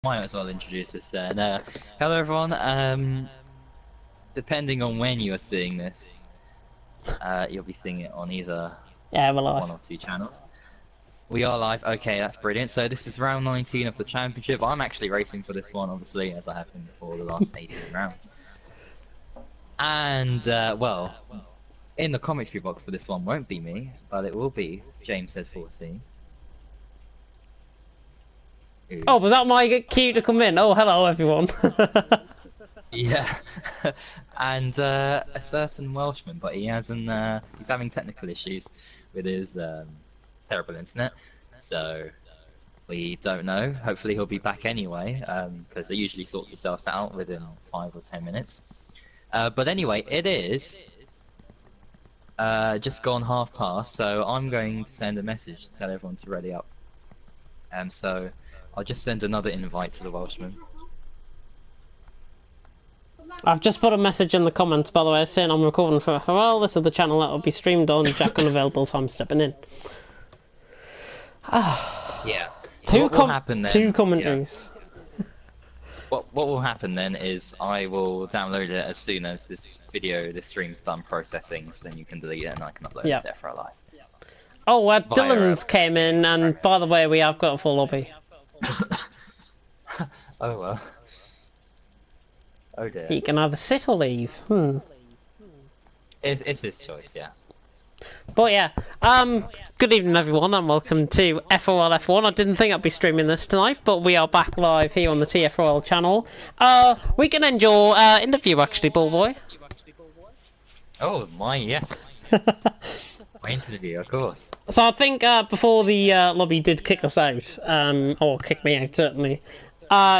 Might as well introduce this then. Hello everyone. Depending on when you are seeing this, you'll be seeing it on either we're live. one or two channels. We are live. Okay, that's brilliant. So this is round 19 of the championship. I'm actually racing for this one, obviously, as I have been for the last 18 rounds. And well, in the commentary box for this one won't be me, but it will be James says 14. Oh, was that my cue to come in? Oh, hello everyone. Yeah, and a certain Welshman, but he hasn't. He's having technical issues with his terrible internet, so we don't know. Hopefully, he'll be back anyway, because it usually sorts itself out within 5 or 10 minutes. But anyway, it is just gone past, so I'm going to send a message to tell everyone to ready up. So I'll just send another invite to the Welshman. I've just put a message in the comments, by the way, saying I'm recording for FRL. This is the channel that will be streamed on. Jack unavailable, so I'm stepping in. Yeah. So what will happen then? Two commentaries. Yeah. What will happen then is I will download it as soon as this stream's done processing, so then you can delete it and I can upload it to FRL Live. Oh, Dylan's came in, and by the way, we have got a full lobby. Oh well. Oh dear. He can either sit or leave. It's his choice, yeah. But yeah, good evening everyone, and welcome to FRL F1. I didn't think I'd be streaming this tonight, but we are back live here on the TFRL channel. We can end your interview actually, Bullboy. Oh my, yes. My interview, of course. So I think before the lobby did kick us out, or kick me out certainly,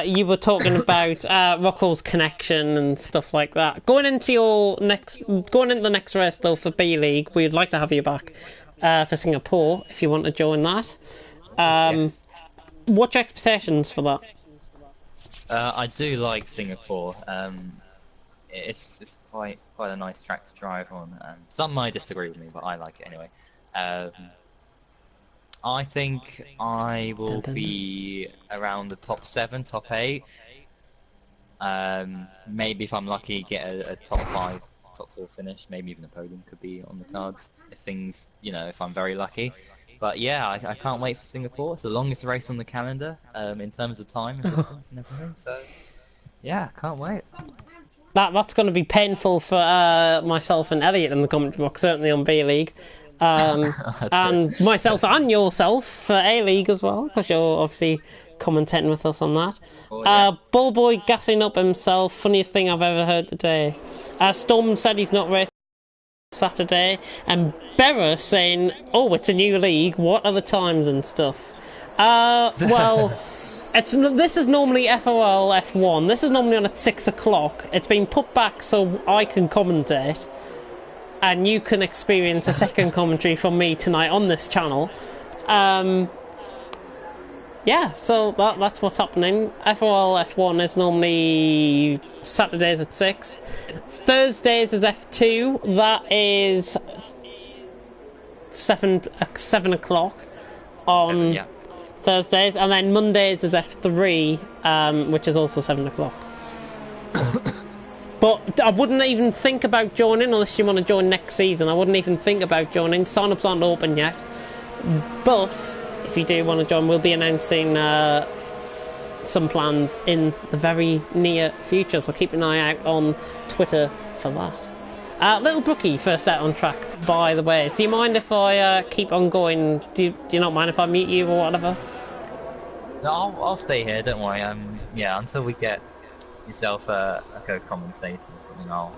you were talking about Rockwell's connection and stuff like that. Going into the next race though for B League, we'd like to have you back for Singapore if you want to join that. Yes. What's your expectations for that? I do like Singapore. It's quite a nice track to drive on. Some might disagree with me, but I like it anyway. I think I will be around the top 7, top 8. Maybe if I'm lucky, get a top 5, top 4 finish. Maybe even a podium could be on the cards if things, if I'm very lucky. But yeah, I can't wait for Singapore. It's the longest race on the calendar in terms of time and distance and everything. So yeah, can't wait. That's going to be painful for myself and Elliot in the commentary box, certainly on B League. And myself and yourself for A League as well, because you're obviously commentating with us on that. Oh, yeah. Bullboy gassing up himself, funniest thing I've ever heard today. Storm said he's not racing Saturday, and Berra saying, oh, it's a new league, what are the times and stuff? Well... This is normally FRL F1. This is normally on at 6 o'clock. It's been put back so I can commentate, and you can experience a second commentary from me tonight on this channel. Yeah, so that's what's happening. FRL F1 is normally Saturdays at 6. Thursdays is F2. That is 7 o'clock on... Yeah. Thursdays, and then Mondays is F3, which is also 7 o'clock. But I wouldn't even think about joining unless you want to join next season. I wouldn't even think about joining. Sign-ups aren't open yet. But if you do want to join, we'll be announcing some plans in the very near future. So keep an eye out on Twitter for that. Little Brookie, first out on track, by the way. Do you mind if I keep on going? Do you not mind if I mute you or whatever? No, I'll stay here, don't worry. Yeah, until we get yourself a co-commentator or something, I'll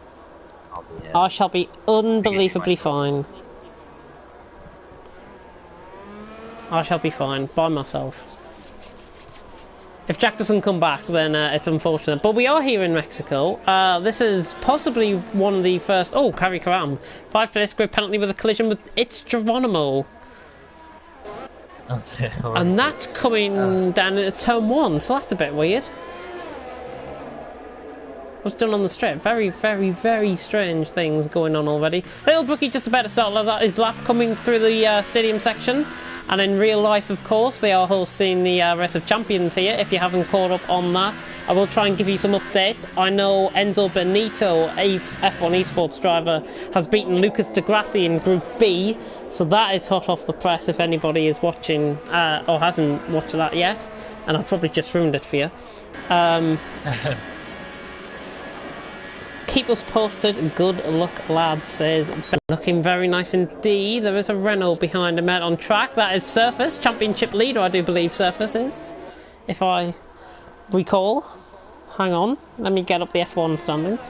be here. I shall be unbelievably fine. I shall be fine, by myself. If Jack doesn't come back, then it's unfortunate. But we are here in Mexico. This is possibly one of the first... Oh, Carry Karam. 5-place grid penalty with a collision with... It's Geronimo. And that's coming down into turn 1, so that's a bit weird. What's done on the strip? Very, very, very strange things going on already. Little Brookie just about to start his lap coming through the stadium section. And in real life, of course, they are hosting the Race of Champions here. If you haven't caught up on that, I will try and give you some updates. I know Enzo Benito, a F1 esports driver, has beaten Lucas de Grassi in Group B, so that is hot off the press if anybody is watching or hasn't watched that yet, and I've probably just ruined it for you. Keep us posted. Good luck, lads, says Ben. Looking very nice indeed. There is a Renault behind him out on track. That is Surface, championship leader, I do believe Surface is, if I recall. Hang on, let me get up the F1 standings.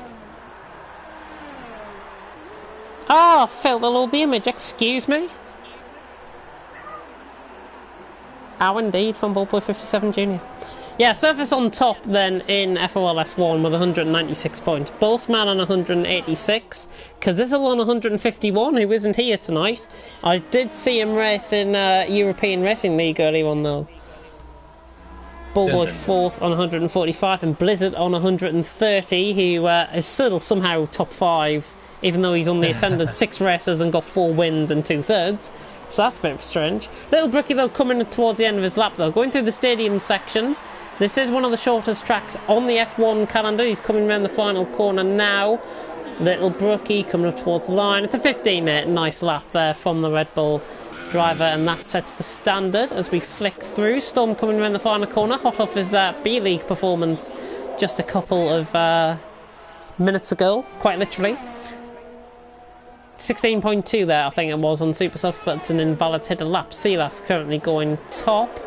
Ah, failed to load the image, excuse me. Oh, indeed, from Ballboy 57 Junior. Yeah, Surface on top then in FRL F1 with 196 points. Bossman on 186. Kazizel on 151, who isn't here tonight. I did see him race in European Racing League earlier on though. Ballboy 4th on 145 and Blizzard on 130, who is still somehow top 5, even though he's only attended 6 races and got 4 wins and 2/3. So that's a bit strange. Little Bricky though coming towards the end of his lap though, going through the stadium section. This is one of the shortest tracks on the F1 calendar. He's coming around the final corner now. Little Brookie coming up towards the line. It's a 15-minute nice lap there from the Red Bull driver, and that sets the standard as we flick through. Storm coming around the final corner, hot off his B-League performance just a couple of minutes ago, quite literally. 16.2 there, I think it was, on Super Soft, but it's an invalidated lap. Silas currently going top.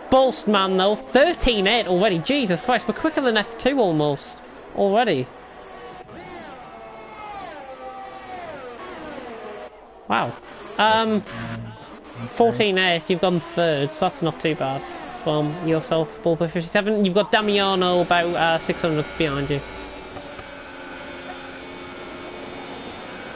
Bolstman though, 13.8 already. Jesus Christ, we're quicker than F2 almost already. Wow. 14.8, you've gone third, so that's not too bad from yourself, Ballboy 57. You've got Damiano about 600th behind you.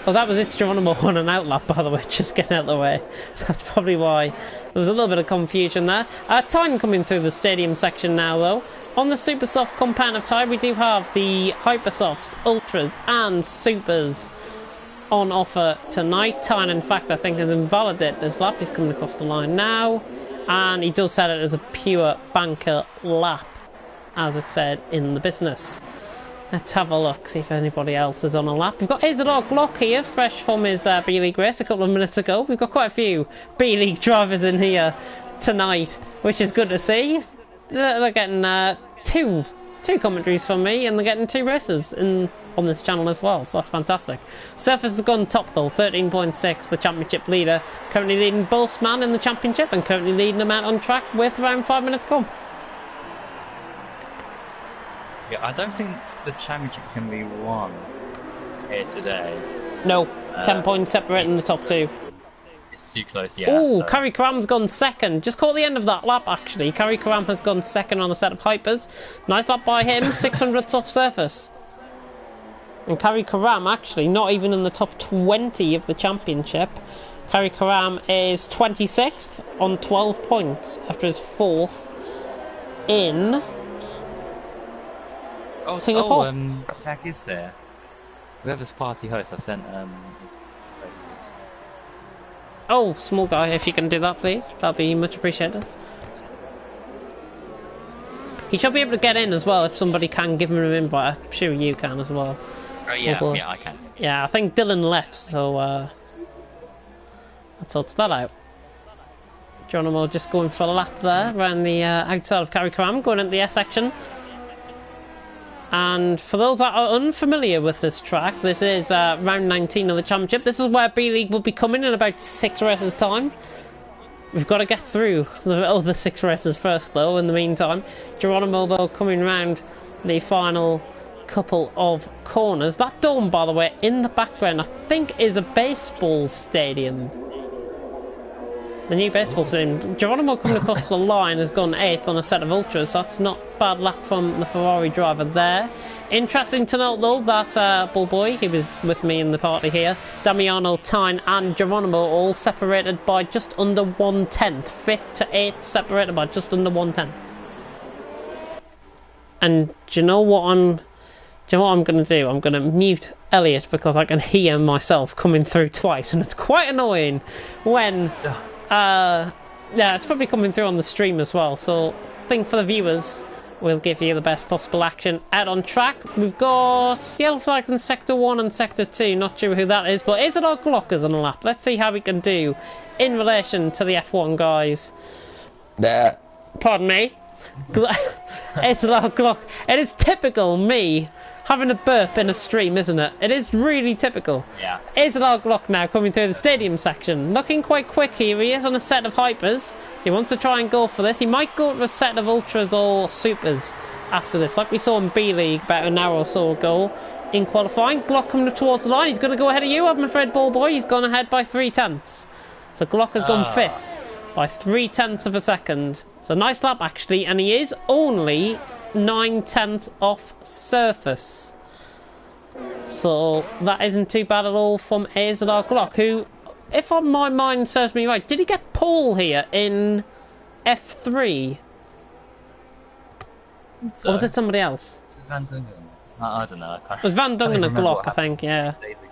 Oh, that was It's Geronimo on an outlap, by the way, just getting out of the way. So that's probably why there was a little bit of confusion there. Time coming through the stadium section now, though. On the Super Soft compound of Tyre, we do have the Hypersofts, Ultras, and Supers on offer tonight. Tyne, in fact, I think has invalidated this lap. He's coming across the line now, and he does set it as a pure banker lap, as it said in the business. Let's have a look, see if anybody else is on a lap. We've got Isidore Glock here, fresh from his B-League race a couple of minutes ago. We've got quite a few B-League drivers in here tonight, which is good to see. They're getting two commentaries from me, and they're getting 2 races on this channel as well, so that's fantastic. Surface has gone top though, 13.6, the championship leader. Currently leading Boltzmann in the championship, and currently leading them out on track with around 5 minutes to go. Yeah, I don't think the championship can be won here today. No, 10 points separating the top 2. It's too close, yeah. Oh, so. Carrie Karam's gone second. Just caught the end of that lap, actually. Carrie Karam has gone second on a set of Hypers. Nice lap by him, 600ths off Surface. And Carrie Karam, actually, not even in the top 20 of the championship. Carrie Karam is 26th on 12 points after his 4th in Singapore. Jack is there. Whoever's party host, I've sent Oh, small guy, if you can do that, please. That'd be much appreciated. He should be able to get in as well if somebody can give him an invite. I'm sure you can as well. Oh, yeah, yeah, I can. Yeah, I think Dylan left, so that sorts that out. Geronimo just going for a lap there around the outside of Carrie Karam, going into the S section. And for those that are unfamiliar with this track, this is round 19 of the championship. This is where B-League will be coming in about 6 races time. We've got to get through the other 6 races first though, in the meantime. Geronimo though coming round the final couple of corners. That dome, by the way, in the background, I think is a baseball stadium. The new baseball stadium. Geronimo coming across the line has gone 8th on a set of Ultras. That's not a bad lap from the Ferrari driver there. Interesting to note though that Bullboy, he was with me in the party here, Damiano, Tyne and Geronimo all separated by just under 1/10. 5th to 8th separated by just under 1/10. And do you know what I'm going to do? I'm going to mute Elliot because I can hear myself coming through twice, and it's quite annoying when Yeah, it's probably coming through on the stream as well. So I think for the viewers, we'll give you the best possible action out on track. We've got yellow flags in Sector 1 and Sector 2. Not sure who that is, but is it our Glockers on the lap? Let's see how we can do in relation to the F1 guys. There. Pardon me. It's a lot of Glock. It is typical me having a burp in a stream, isn't it? It is really typical. Yeah. Is it our Glock now coming through the stadium section? Looking quite quick here. He is on a set of hypers, so he wants to try and go for this. He might go for a set of ultras or supers after this, like we saw in B League about an hour or so ago in qualifying. Glock coming towards the line. He's going to go ahead of you, I'm afraid, ball boy. He's gone ahead by 3/10. So Glock has gone 5th by 3/10 of a second. So nice lap actually, and he is only 9/10 off surface. So that isn't too bad at all from AZR Glock, who, if my mind serves me right, did he get pole here in F3? So, or was it somebody else? is it Van Dungen? I don't know. I can't, It was Van Dungen and Glock, I think, yeah. 6 days ago.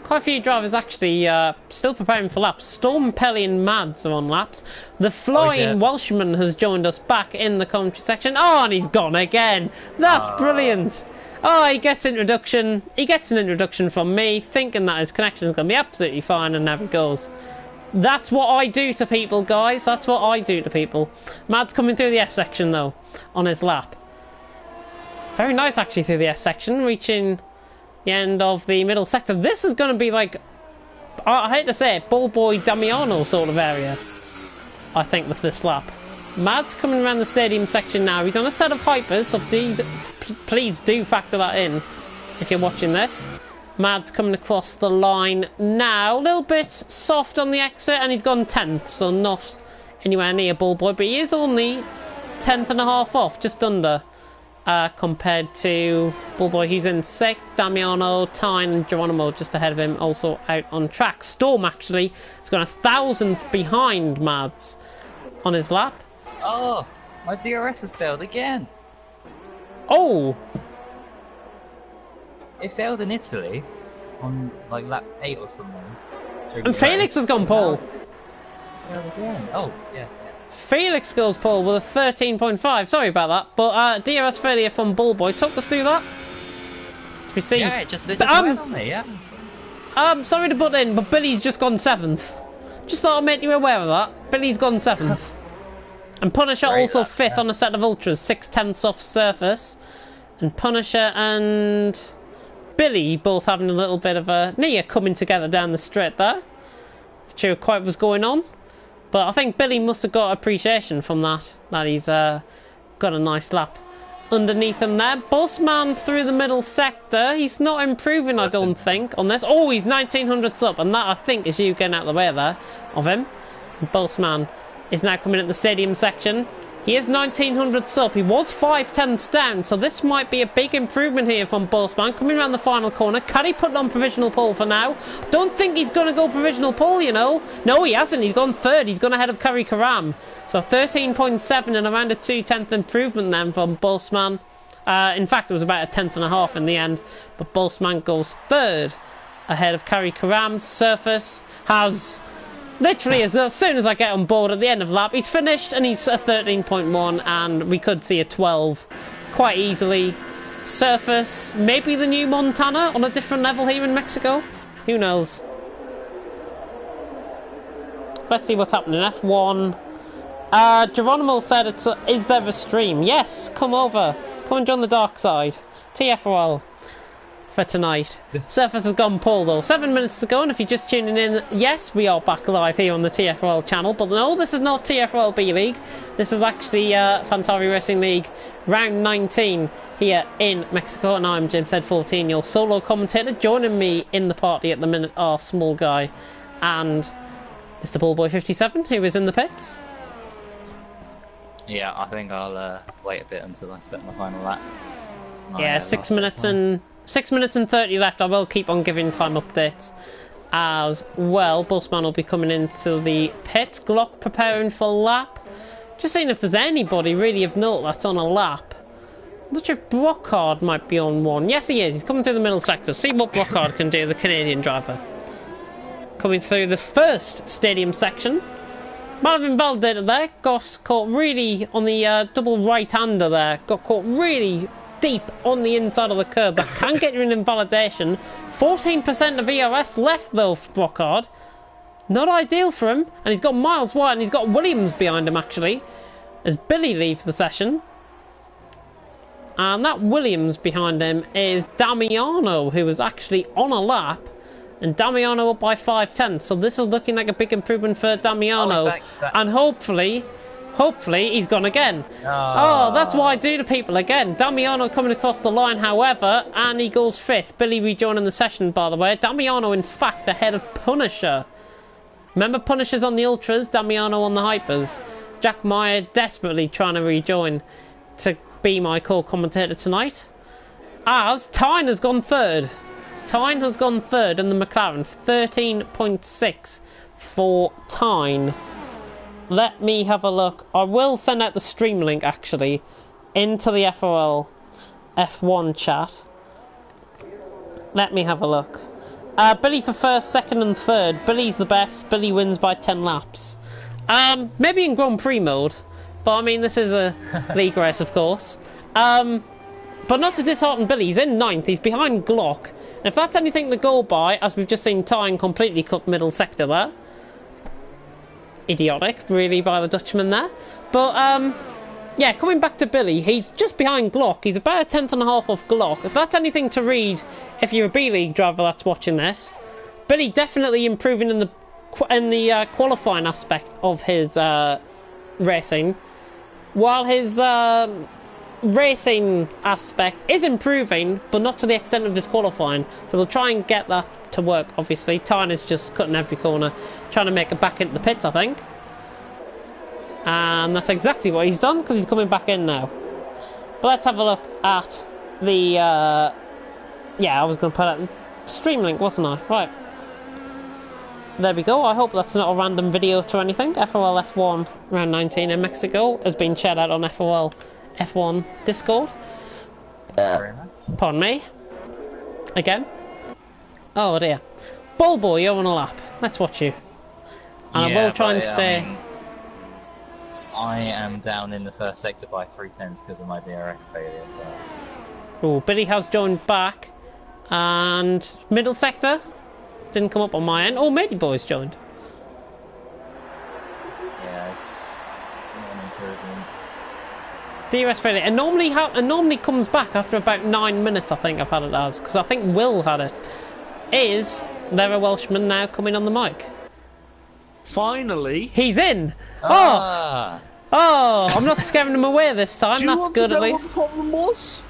Quite a few drivers actually still preparing for laps. Storm, Pelly and Mads are on laps. The flying Welshman has joined us back in the commentary section. Oh, and he's gone again. That's brilliant. Oh, he gets introduction. He gets an introduction from me, thinking that his connection is going to be absolutely fine, and there he goes. That's what I do to people, guys. That's what I do to people. Mads coming through the S section, though, on his lap. Very nice, actually, through the S section, reaching the end of the middle sector. This is going to be like, I hate to say it, Ball Boy Damiano sort of area, I think, with this lap. Mads coming around the stadium section now. He's on a set of hypers, so please do factor that in if you're watching this. Mads coming across the line now. A little bit soft on the exit, and he's gone 10th, so not anywhere near Ball Boy, but he is only 10th and a half off, just under. Compared to Bullboy, who's in 6th, Damiano, Tyne and Geronimo just ahead of him, also out on track. Storm actually has gone 1,000th behind Mads on his lap. Oh, my DRS has failed again. Oh! It failed in Italy on like lap 8 or something. And Felix has gone pole. Failed again. Oh, yeah. Felix goes pole with a 13.5. Sorry about that, but DRS failure from Bullboy. Talk us through that. We see. Yeah, it just went on me, yeah. Sorry to butt in, but Billy's just gone 7th. Just thought I'd make you aware of that. Billy's gone 7th. And Punisher also 5th on a set of ultras, 6/10 off surface. And Punisher and Billy both having a little bit of a near coming together down the straight there. Not sure quite what's going on. But I think Billy must have got appreciation from that he's got a nice lap underneath him there. Bossman through the middle sector. He's not improving, I don't think, on this. Oh, he's 1900s up, and that, I think, is you getting out of the way there of him. Bossman is now coming at the stadium section. He is 1900s up. He was 5/10ths down, so this might be a big improvement here from Bossman. Coming around the final corner. Can he put on provisional pole for now? Don't think he's going to go provisional pole, you know. No, he hasn't. He's gone 3rd. He's gone ahead of Curry Karam. So 13.7 and around a 2/10th improvement then from Bossman. In fact, it was about a 10th and a half in the end. But Bossman goes 3rd ahead of Curry Karam. Surface has... literally, as soon as I get on board at the end of the lap, he's finished and he's a 13.1, and we could see a 12 quite easily. Surface, maybe the new Montana on a different level here in Mexico. Who knows? Let's see what's happening. F1. Geronimo said, is there a stream? Yes, come over. Come and join the dark side. TFRL. For tonight. Surface has gone pole though. 7 minutes to go, and if you're just tuning in, yes, we are back live here on the TFRL channel, but no, this is not TFRL B League. This is actually Fantari Racing League round 19 here in Mexico, and I'm James Head 14, your solo commentator. Joining me in the party at the minute are Small Guy and Mr. Ballboy 57, who is in the pits. Yeah, I think I'll wait a bit until I set my final lap. Yeah, 6 minutes and 6 minutes and 30 left. I will keep on giving time updates as well. Bossman will be coming into the pit. Glock preparing for lap. Just seeing if there's anybody really of note that's on a lap. I'm not sure if Brockhard might be on one. Yes, he is. He's coming through the middle sector. See what Brockhard can do, the Canadian driver. coming through the first stadium section. Might have invalidated there. Got caught really on the double right-hander there. Got caught really deep on the inside of the curb. That can get you an invalidation. 14% of ERS left though for Brockhard. Not ideal for him. And he's got Miles White and he's got Williams behind him actually, as Billy leaves the session. And that Williams behind him is Damiano, who was actually on a lap. And Damiano up by 5/10. So this is looking like a big improvement for Damiano. Oh, he's back. And hopefully he's gone again. Oh, that's what I do to people again. Damiano coming across the line, however, and he goes 5th. Billy rejoining the session, by the way. Damiano, in fact, ahead of Punisher. Remember Punisher's on the Ultras, Damiano on the Hypers. Jack Meyer desperately trying to rejoin to be my co-commentator tonight. As Tyne has gone 3rd. Tyne has gone 3rd in the McLaren. 13.6 for Tyne. Let me have a look. I will send out the stream link actually into the FRL F1 chat. Let me have a look. Billy for 1st, 2nd and 3rd. Billy's the best. Billy wins by 10 laps. Maybe in Grand Prix mode, but I mean this is a league race of course. But not to dishearten Billy, he's in 9th. He's behind Glock. And if that's anything to go by, as we've just seen Tyne completely cut middle sector there. Idiotic, really, by the Dutchman there. But, yeah, coming back to Billy, he's just behind Glock. He's about a 10th and a half off Glock. If that's anything to read, if you're a B-League driver that's watching this, Billy definitely improving in the qualifying aspect of his racing, while his racing aspect is improving, but not to the extent of his qualifying. So we'll try and get that to work, obviously. Tyne is just cutting every corner, trying to make it back into the pits, I think. And that's exactly what he's done, because he's coming back in now. But let's have a look at the... yeah, I was going to put out stream link, wasn't I? Right. There we go. I hope that's not a random video to anything. FRL F1 Round 19 in Mexico has been shared out on FRL F1 Discord. Pardon me. Again. Oh dear. Ball boy, you're on a lap. Let's watch you. And Yeah, I will try and but, stay. I am down in the first sector by 3/10 because of my DRS failure. So. Oh, Billy has joined back. And middle sector didn't come up on my end. Oh, Matey Boy's joined. Yeah, it's not an improvement. DRS failure. And normally comes back after about 9 minutes, I think I've had it as. Because I think Will had it. Is there a Welshman now coming on the mic? Finally. He's in! Ah. Oh, I'm not scaring him away this time. Do you That's want good to know at what least. the problem was?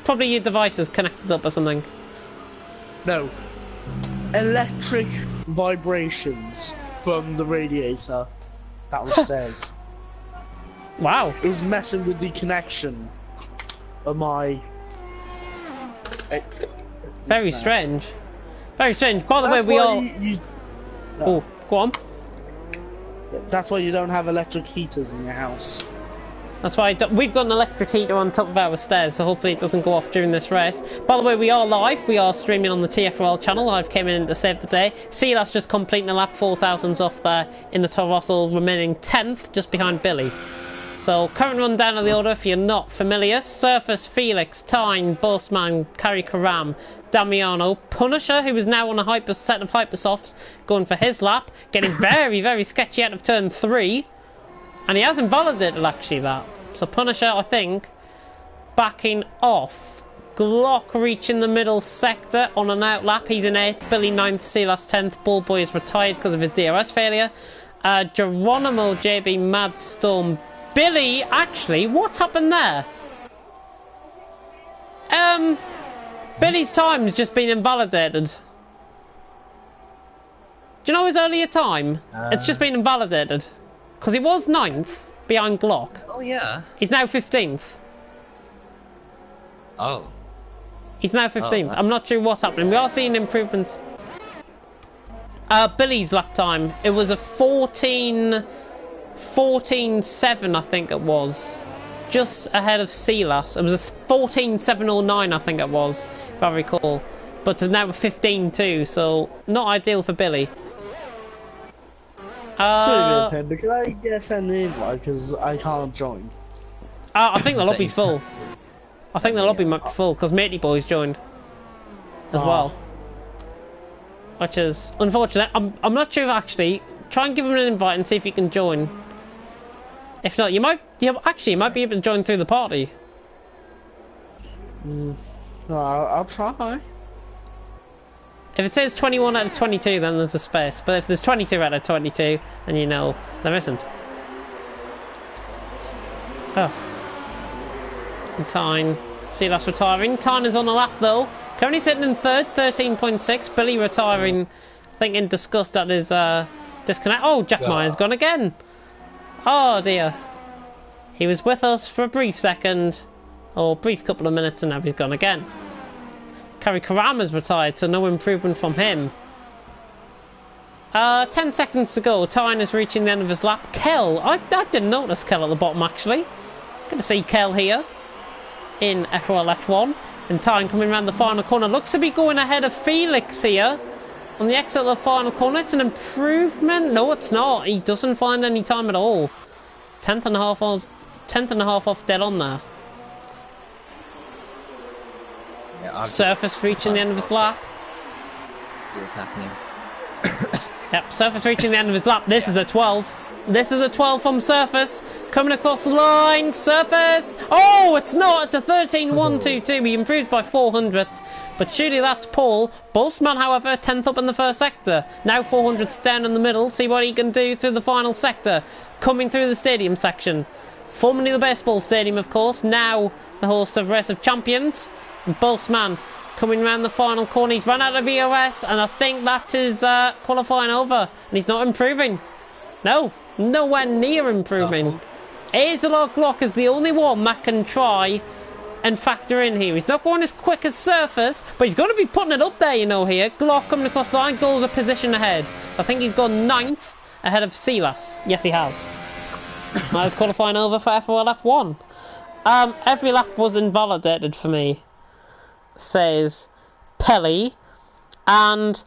Probably your device is connected up or something. No. Electric vibrations from the radiator that was stairs. Wow. It was messing with the connection of my... Very strange. Very strange. By the way, That's we why all... Oh, go on. That's why you don't have electric heaters in your house. That's why we've got an electric heater on top of our stairs, so hopefully it doesn't go off during this race. By the way, we are live. We are streaming on the TFRL channel. I've came in to save the day. See, that's just completing a lap. 4,000's off there in the Toro Rosso, remaining 10th, just behind Billy. So, current rundown of the order, if you're not familiar: Surface, Felix, Tyne, Bossman, Kari Karam, Damiano, Punisher, who is now on a set of Hypersofts, going for his lap, getting very, very sketchy out of turn 3. And he has invalidated, actually, that. So Punisher, I think, backing off. Glock reaching the middle sector on an out lap. He's in 8th. Billy 9th. Silas 10th. Ballboy is retired because of his DRS failure. Geronimo, JB, Madstorm. Billy, actually, what's happened there? Billy's time has just been invalidated. Do you know his earlier time? It's just been invalidated. Because he was 9th behind Glock. Oh yeah. He's now 15th. Oh. He's now 15th. Oh, I'm not sure what's happening. We are seeing improvements. Billy's lap time. It was a 14.7, I think it was. Just ahead of Silas. It was a 14.709, I think it was, if I recall. but it's now 15-2, so not ideal for Billy. Sorry, Pen, can I get sent an invite because I can't join? I think the lobby's full. I think the lobby might be full because Matey Boy's joined as well, which is unfortunate. I'm not sure actually. Try and give him an invite and see if he can join. If not, you might be able to join through the party. No, I'll try. If it says 21 out of 22, then there's a space. But if there's 22 out of 22, then you know there isn't. Oh. And Tyne. See, that's retiring. Tyne is on the lap, though. Currently sitting in third, 13.6. Billy retiring, I think in disgust at his disconnect. Oh, Jack Meyer's gone again. Oh, dear. He was with us for a brief second, or a brief couple of minutes, and now he's gone again. Kari Karama's retired, so no improvement from him. 10 seconds to go. Tyne is reaching the end of his lap. Kel, I didn't notice Kel at the bottom, actually. Good to see Kel here in FRL F1. And Tyne coming around the final corner. Looks to be going ahead of Felix here on the exit of the final corner. It's an improvement. No, it's not. He doesn't find any time at all. 10th and a half off dead on there. Yeah, Surface reaching the end of his lap. What's happening? Yep, Surface reaching the end of his lap. This is a 12. This is a 12 from Surface. Coming across the line. Surface. Oh, it's not. It's a 13.122. He improved by 400ths. But surely that's Paul. Boltzmann, however, 10th up in the first sector. Now 400ths down in the middle. See what he can do through the final sector. Coming through the stadium section. Formerly the baseball stadium, of course. Now the host of Race of Champions. And Boltzmann coming around the final corner. He's run out of EOS, and I think that's his qualifying over. And he's not improving. No, nowhere near improving. Azelot Glock is the only one that can try and factor in here. He's not going as quick as Surface, but he's going to be putting it up there, you know, here. Glock coming across the line, goes a position ahead. I think he's gone 9th ahead of Silas. Yes, he has. That was qualifying over for FRL F1. Every lap was invalidated for me, says Pelly. And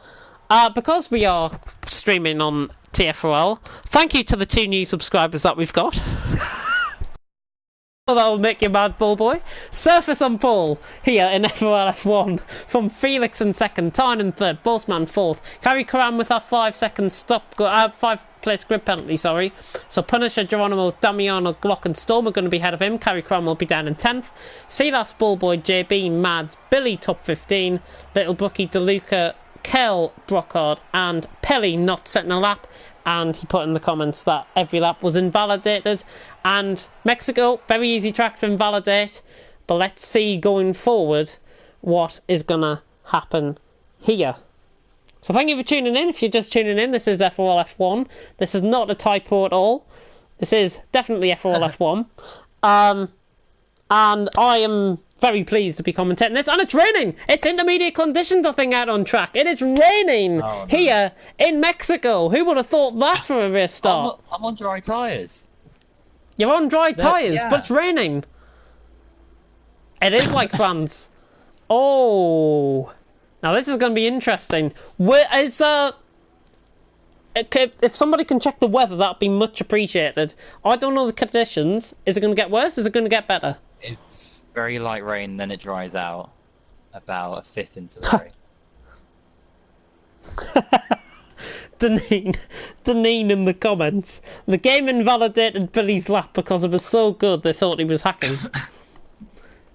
because we are streaming on TFRL, thank you to the 2 new subscribers that we've got. That'll make you mad, Bullboy. Surface on pole here in FRL F1 from Felix in second, Tyne in third, Boltzmann fourth. Kari Karam with our 5 second stop, 5 place grid penalty, sorry. So Punisher, Geronimo, Damiano, Glock and Storm are going to be ahead of him. Kari Karam will be down in 10th. Silas, Bullboy, JB, Mads, Billy top 15, Little Brookie, DeLuca, Kel, Brockhard and Pelly not setting a lap. And he put in the comments that every lap was invalidated. And Mexico, very easy track to invalidate. But let's see going forward what is going to happen here. So thank you for tuning in. If you're just tuning in, this is FRL F1. This is not a typo at all. This is definitely FRL F1. And I am very pleased to be commentating this, and it's raining. It's intermediate conditions, I think, out on track. It is raining here in Mexico. Who would have thought that for a race start? I'm on dry tyres. You're on dry tyres, yeah. but it's raining. It is like France. Oh, now this is going to be interesting. If somebody can check the weather, that'd be much appreciated. I don't know the conditions. Is it going to get worse? Is it going to get better? It's very light rain, then it dries out about a fifth into the rain. Deneen in the comments. The game invalidated Billy's lap because it was so good they thought he was hacking.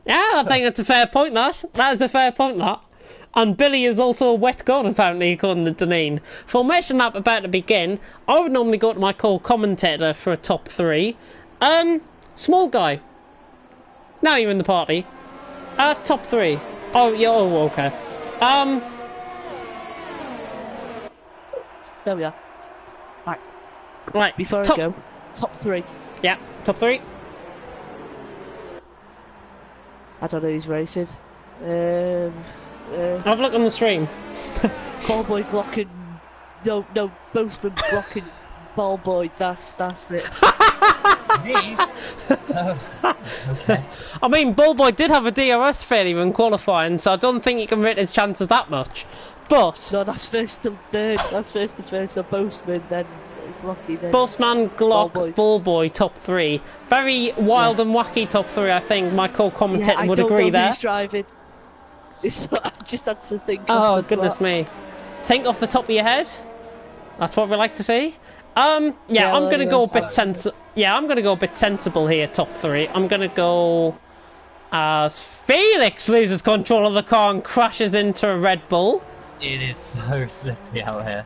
Yeah, I think that's a fair point, that. That is a fair point, that. And Billy is also a wet god, apparently, according to Deneen. Formation lap about to begin. I would normally go to my co-commentator for a top 3. Small guy. Now you're in the party. Top 3. Oh, yeah, oh, okay. There we are. Right. Before I go, top 3. Yeah, top 3. I don't know who's racing. Have a look on the stream. Ballboy blocking. No, Boastman blocking Ballboy. That's it. Me? Okay. I mean, Bullboy did have a DRS failure in qualifying, so I don't think you can rate his chances that much. But No, that's first and third. That's first and third. So Postman, then Glocky, then Bossman, Glock, Bullboy. Bullboy, top three. Very wild and wacky top three, I think my co-commentator would agree there. Who's driving. I just had to think. Oh, off the goodness top. me. Think off the top of your head? That's what we like to see. Yeah, I'm gonna go a bit I'm gonna go a bit sensible here, top three. I'm gonna go as Felix loses control of the car and crashes into a Red Bull. It is so slippery out here.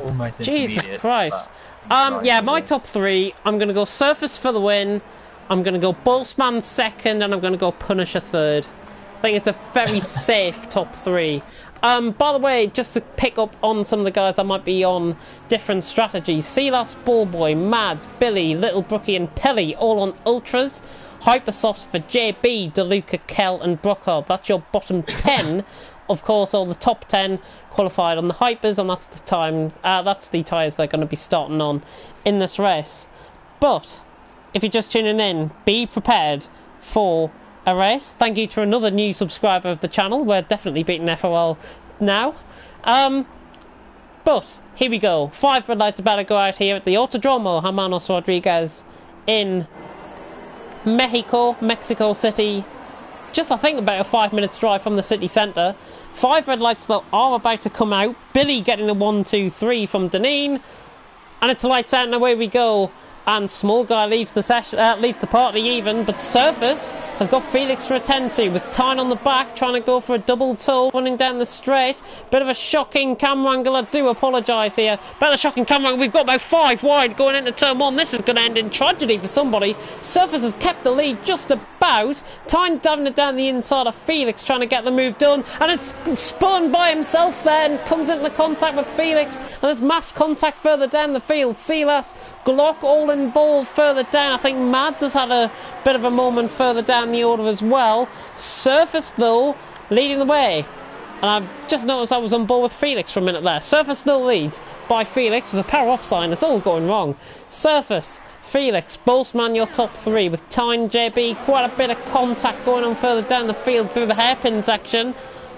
Almost Jesus intermediate, Christ. but I'm Yeah, trying my to top three, I'm gonna go Surface for the win, I'm gonna go Boltzmann second, and I'm gonna go Punisher third. I think it's a very safe top three. By the way, just to pick up on some of the guys that might be on different strategies, Silas, Bullboy, Mads, Billy, Little Brookie and Pelly all on Ultras. Hypersofts for JB, DeLuca, Kell and Brookhart. That's your bottom 10. Of course, all the top 10 qualified on the Hypers, and that's the tyres they're going to be starting on in this race. But if you're just tuning in, be prepared for a race. Thank you to another new subscriber of the channel. We're definitely beating FRL now. But here we go. 5 red lights about to go out here at the Autodromo Hermanos Rodriguez in Mexico City. Just, I think, about a 5 minutes drive from the city centre. 5 red lights though are about to come out. Billy getting a 1, 2, 3 from Deneen, and it's lights out and away we go. And Small Guy leaves the party even, but Surface has got Felix to attend to, with Tyne on the back trying to go for a double toe running down the straight. Bit of a shocking camera angle, I do apologise here. Bit of a shocking camera angle, we've got about 5 wide going into turn 1. This is going to end in tragedy for somebody. Surface has kept the lead just about. Tyne diving it down the inside of Felix, trying to get the move done, and it's spun by himself there and comes into contact with Felix, and there's mass contact further down the field. Silas, Glock all involved further down. I think Mads has had a bit of a moment further down the order as well. Surface though leading the way, and I've just noticed I was on board with Felix for a minute there. Surface still leads by Felix. There's a power off sign, it's all going wrong. Surface, Felix, Boltzmann your top 3, with Tyne, JB, quite a bit of contact going on further down the field through the hairpin section.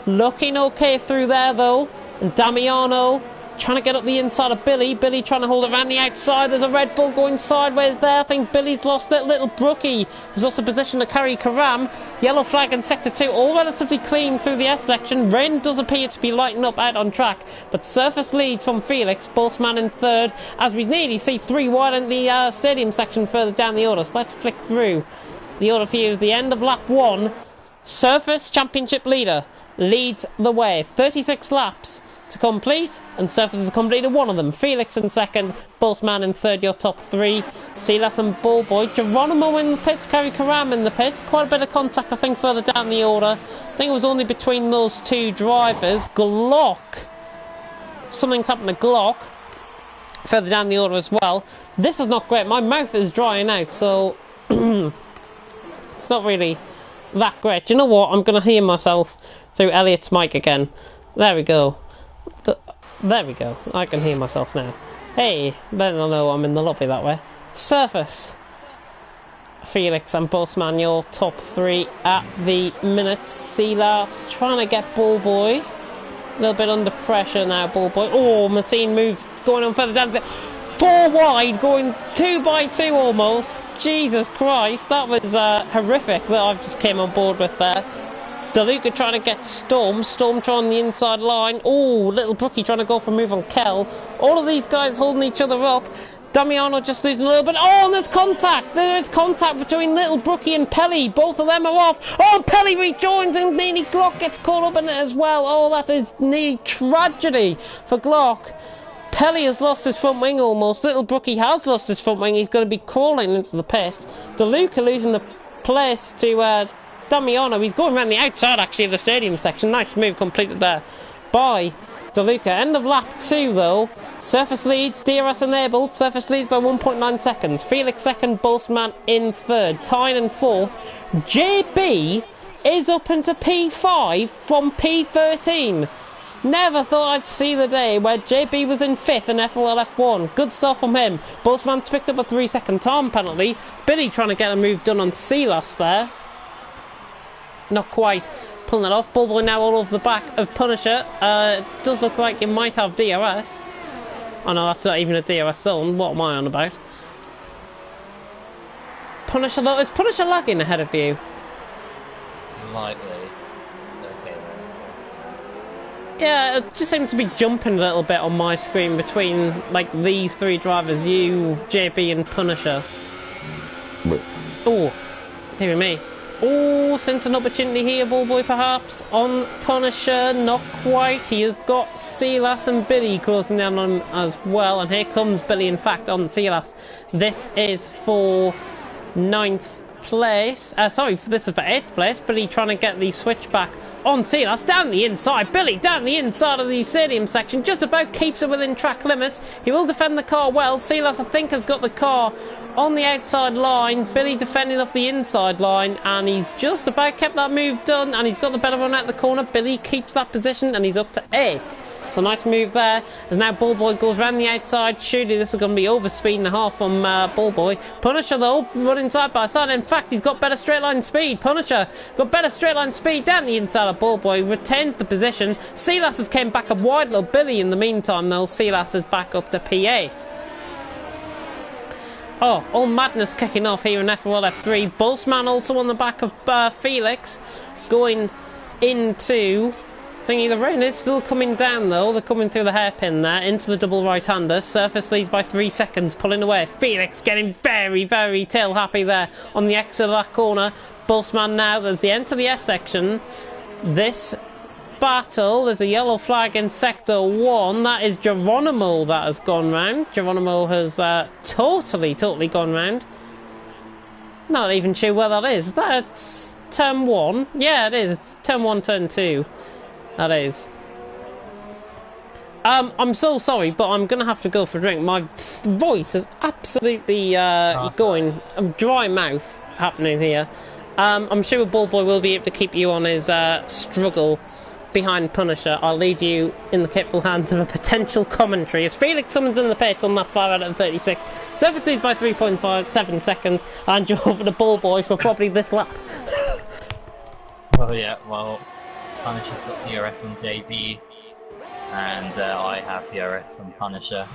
Looking okay through there though, and Damiano trying to get up the inside of Billy. Billy trying to hold it around the outside. There's a Red Bull going sideways there. I think Billy's lost it. Little Brookie has lost a position to carry Karam. Yellow flag in sector 2. All relatively clean through the S section. Rain does appear to be lighting up out on track, but Surface leads from Felix. Boltzmann in third, as we nearly see 3 wide in the stadium section further down the order. So let's flick through the order for you. The end of lap 1. Surface championship leader leads the way. 36 laps to complete, and Surface has completed one of them. Felix in second, Boltzmann in third, your top 3. Silas and Bullboy. Geronimo in the pits, Kerry Karam in the pits. Quite a bit of contact, I think, further down the order. I think it was only between those 2 drivers. Glock. Something's happened to Glock further down the order as well. This is not great. My mouth is drying out, so it's not really that great. Do you know what? I'm going to hear myself through Elliot's mic again. There we go. There we go. I can hear myself now. Hey, then I know I'm in the lobby that way. Surface, Felix and Boltzmann your top 3 at the minute. Silas trying to get Bullboy. A little bit under pressure now, Bullboy. Oh, Machine move going on further down. 4 wide, going 2 by 2 almost. Jesus Christ, that was horrific that I've just came on board with there. DeLuca trying to get Storm trying the inside line. Oh, Little Brookie trying to go for a move on Kell. All of these guys holding each other up. Damiano just losing a little bit. Oh, and there's contact. There is contact between Little Brookie and Pelly. Both of them are off. Oh, Pelly rejoins and nearly Glock gets caught up in it as well. Oh, that is nearly tragedy for Glock. Pelly has lost his front wing almost. Little Brookie has lost his front wing. He's going to be crawling into the pit. DeLuca losing the place to Damiano. He's going around the outside actually of the stadium section. Nice move completed there by DeLuca. End of lap 2 though. Surface leads, DRS enabled. Surface leads by 1.9 seconds. Felix second, Boltzmann in third. Tyne in fourth. JB is up into P5 from P13. Never thought I'd see the day where JB was in 5th in FRL F1. Good stuff from him. Boltzmann's picked up a 3-second time penalty. Billy trying to get a move done on Silas there. Not quite pulling it off. Bullboy now all over the back of Punisher. It does look like it might have DRS. Oh no, that's not even a DRS zone. What am I on about? Punisher though, is Punisher lagging ahead of you? Lightly. Okay. Yeah, it just seems to be jumping a little bit on my screen between like these three drivers, you, JB and Punisher. Oh, dear me. Oh, sense an opportunity here, Bullboy perhaps, on Punisher, not quite. He has got Silas and Billy closing down on him as well, and here comes Billy in fact on Silas. This is for 9th place, this is for 8th place. Billy trying to get the switchback on Silas, down the inside. Billy down the inside of the stadium section, just about keeps it within track limits. He will defend the car well. Silas I think has got the car on the outside line, Billy defending off the inside line, and he's just about kept that move done, and he's got the better run out the corner. Billy keeps that position and he's up to 8th. So nice move there, as now Bullboy goes round the outside. Surely this is going to be over speed and a half from Bullboy. Punisher though, running side by side. In fact, he's got better straight line speed. Punisher got better straight line speed down the inside of Bullboy, retains the position. Silas has came back up wide little Billy in the meantime though. Silas is back up to P8. Oh, all madness kicking off here in FRL F3. Boltzmann also on the back of Felix, going into thingy. The rain is still coming down though. They're coming through the hairpin there into the double right-hander. Surface leads by 3 seconds, pulling away. Felix getting very, very tail happy there on the exit of that corner. Boltzmann now, there's the end to the S section. This battle, there's a yellow flag in sector 1. That is Geronimo that has gone round. Geronimo has totally gone round. Not even sure where that is. That's turn 1. Yeah, it is. It's turn 1, turn 2. That is. I'm so sorry, but I'm gonna have to go for a drink. My voice is absolutely going. Dry mouth happening here. I'm sure Bullboy will be able to keep you on his struggle behind Punisher. I'll leave you in the capable hands of a potential commentary as Felix summons in the pit on that 5 out of 36. Surface leads by 3.57 seconds, and you're over the Bullboy for probably this lap. Well, yeah, well, Punisher's got DRS on JB, and I have DRS on Punisher.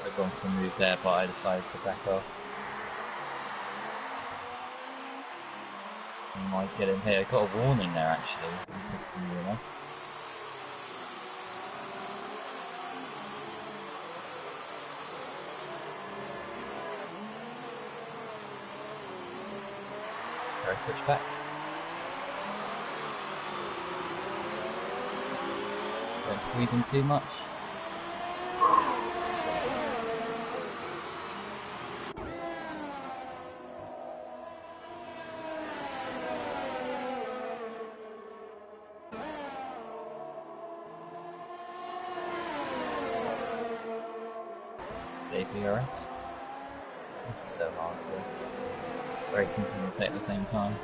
I've gone for a move there, but I decided to back off. I might get in here. I got a warning there actually. Interesting enough. There, I switch back. Don't squeeze him too much. DRS. This is so hard to race and commentate at the same time.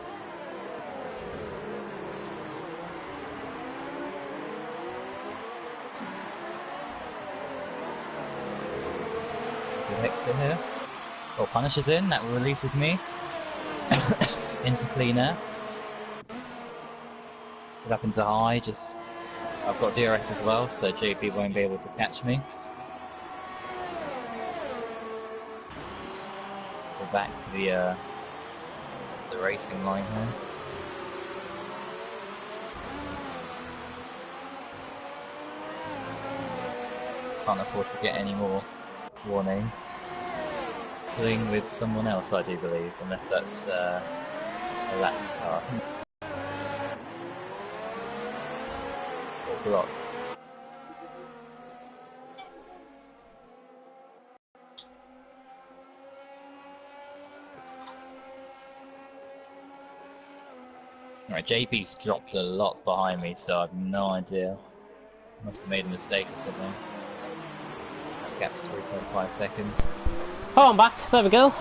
Good exit here. Well, Punisher's in, that releases me into clean air. Get up into high, I've got DRS as well, so JP won't be able to catch me. Back to the racing line here. Can't afford to get any more warnings. Playing with someone else, I do believe, unless that's a lapped car. Or block. Right, JP's dropped a lot behind me, so I have no idea. Must have made a mistake or something. That gap's 3.5 seconds. Oh, I'm back. There we go.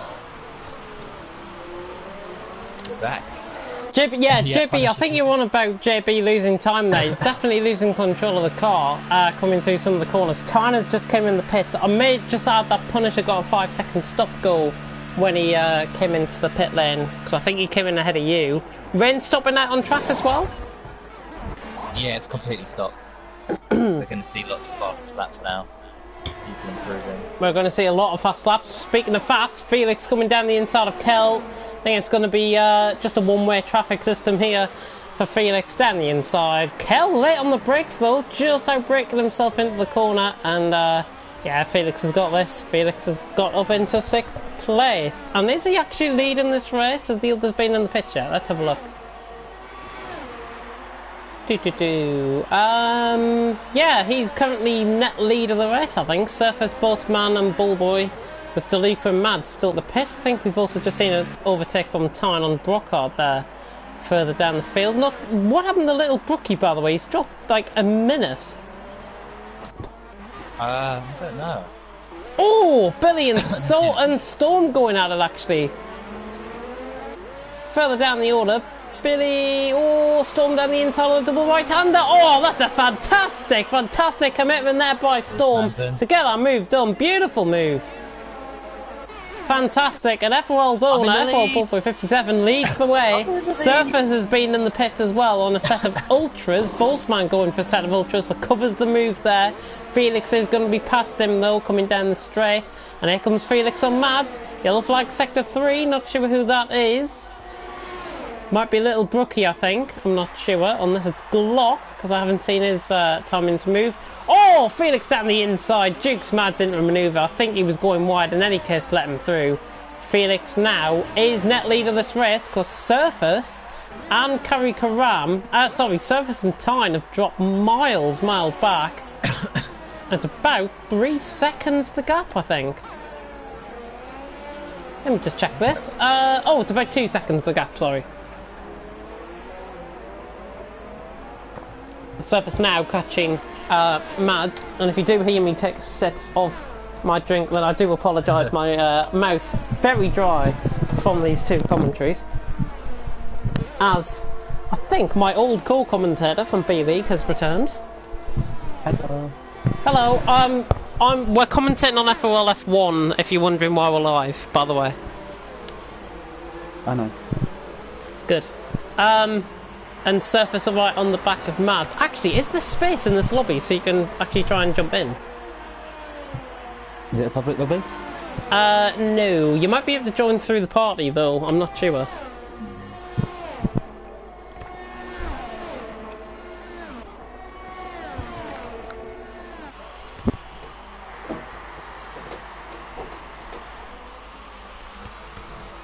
We're back. JB, yeah, Yeah, JB, I think you're on about JB losing time there. He's definitely losing control of the car coming through some of the corners. Tyner's just came in the pits. I may just add that Punisher got a 5-second stop go when he came into the pit lane, because I think he came in ahead of you. Ren stopping out on track as well? Yeah, it's completely stopped. We're going to see lots of fast laps now. People improving. We're going to see a lot of fast laps. Speaking of fast, Felix coming down the inside of Kel. I think it's going to be just a one-way traffic system here for Felix down the inside. Kel late on the brakes though, just outbraking himself into the corner, and yeah, Felix has got this. Felix has got up into 6th place. And is he actually leading this race? Has the others been in the picture? Let's have a look. Yeah, he's currently net lead of the race, I think. Surface, Bossman and Bullboy with DeLuca and Mad still at the pit. I think we've also just seen an overtake from Tyne on Brockhart there further down the field. Not, what happened to little Brookie, by the way? He's dropped like a minute. I don't know. Oh, Billy and Storm going at it actually. Further down the order, Billy, oh, Storm down the inside of the double right-hander. Oh, that's a fantastic commitment there by Storm to get that move done. Beautiful move. Fantastic. And FRL's owner, FRL Bullboy 57, leads the way. Surface has been in the pit as well on a set of Ultras. Boltzmann going for a set of Ultras, so covers the move there. Felix is going to be past him though, coming down the straight. And here comes Felix on Mads. Yellow flag sector 3, not sure who that is. Might be Little Brookie, I think. I'm not sure, unless it's Glock, because I haven't seen his timings move. Oh, Felix down the inside. Duke's Mads into a manoeuvre. I think he was going wide. In any case, let him through. Felix now is net lead of this race, because Surface and Kari Karam, Surface and Tyne have dropped miles back. It's about 3 seconds the gap, I think. Let me just check this. Oh, it's about 2 seconds the gap, sorry. Surface now catching Mads, and if you do hear me take a sip of my drink, then I do apologise. My mouth very dry from these two commentaries, as I think my old co-commentator from B-League has returned. Hello. Hello. We're commentating on FRL F1. If you're wondering why we're live, by the way. I know. Good. And Surface are right on the back of Mads. Actually, is there space in this lobby so you can actually try and jump in? Is it a public lobby? No. You might be able to join through the party though, I'm not sure.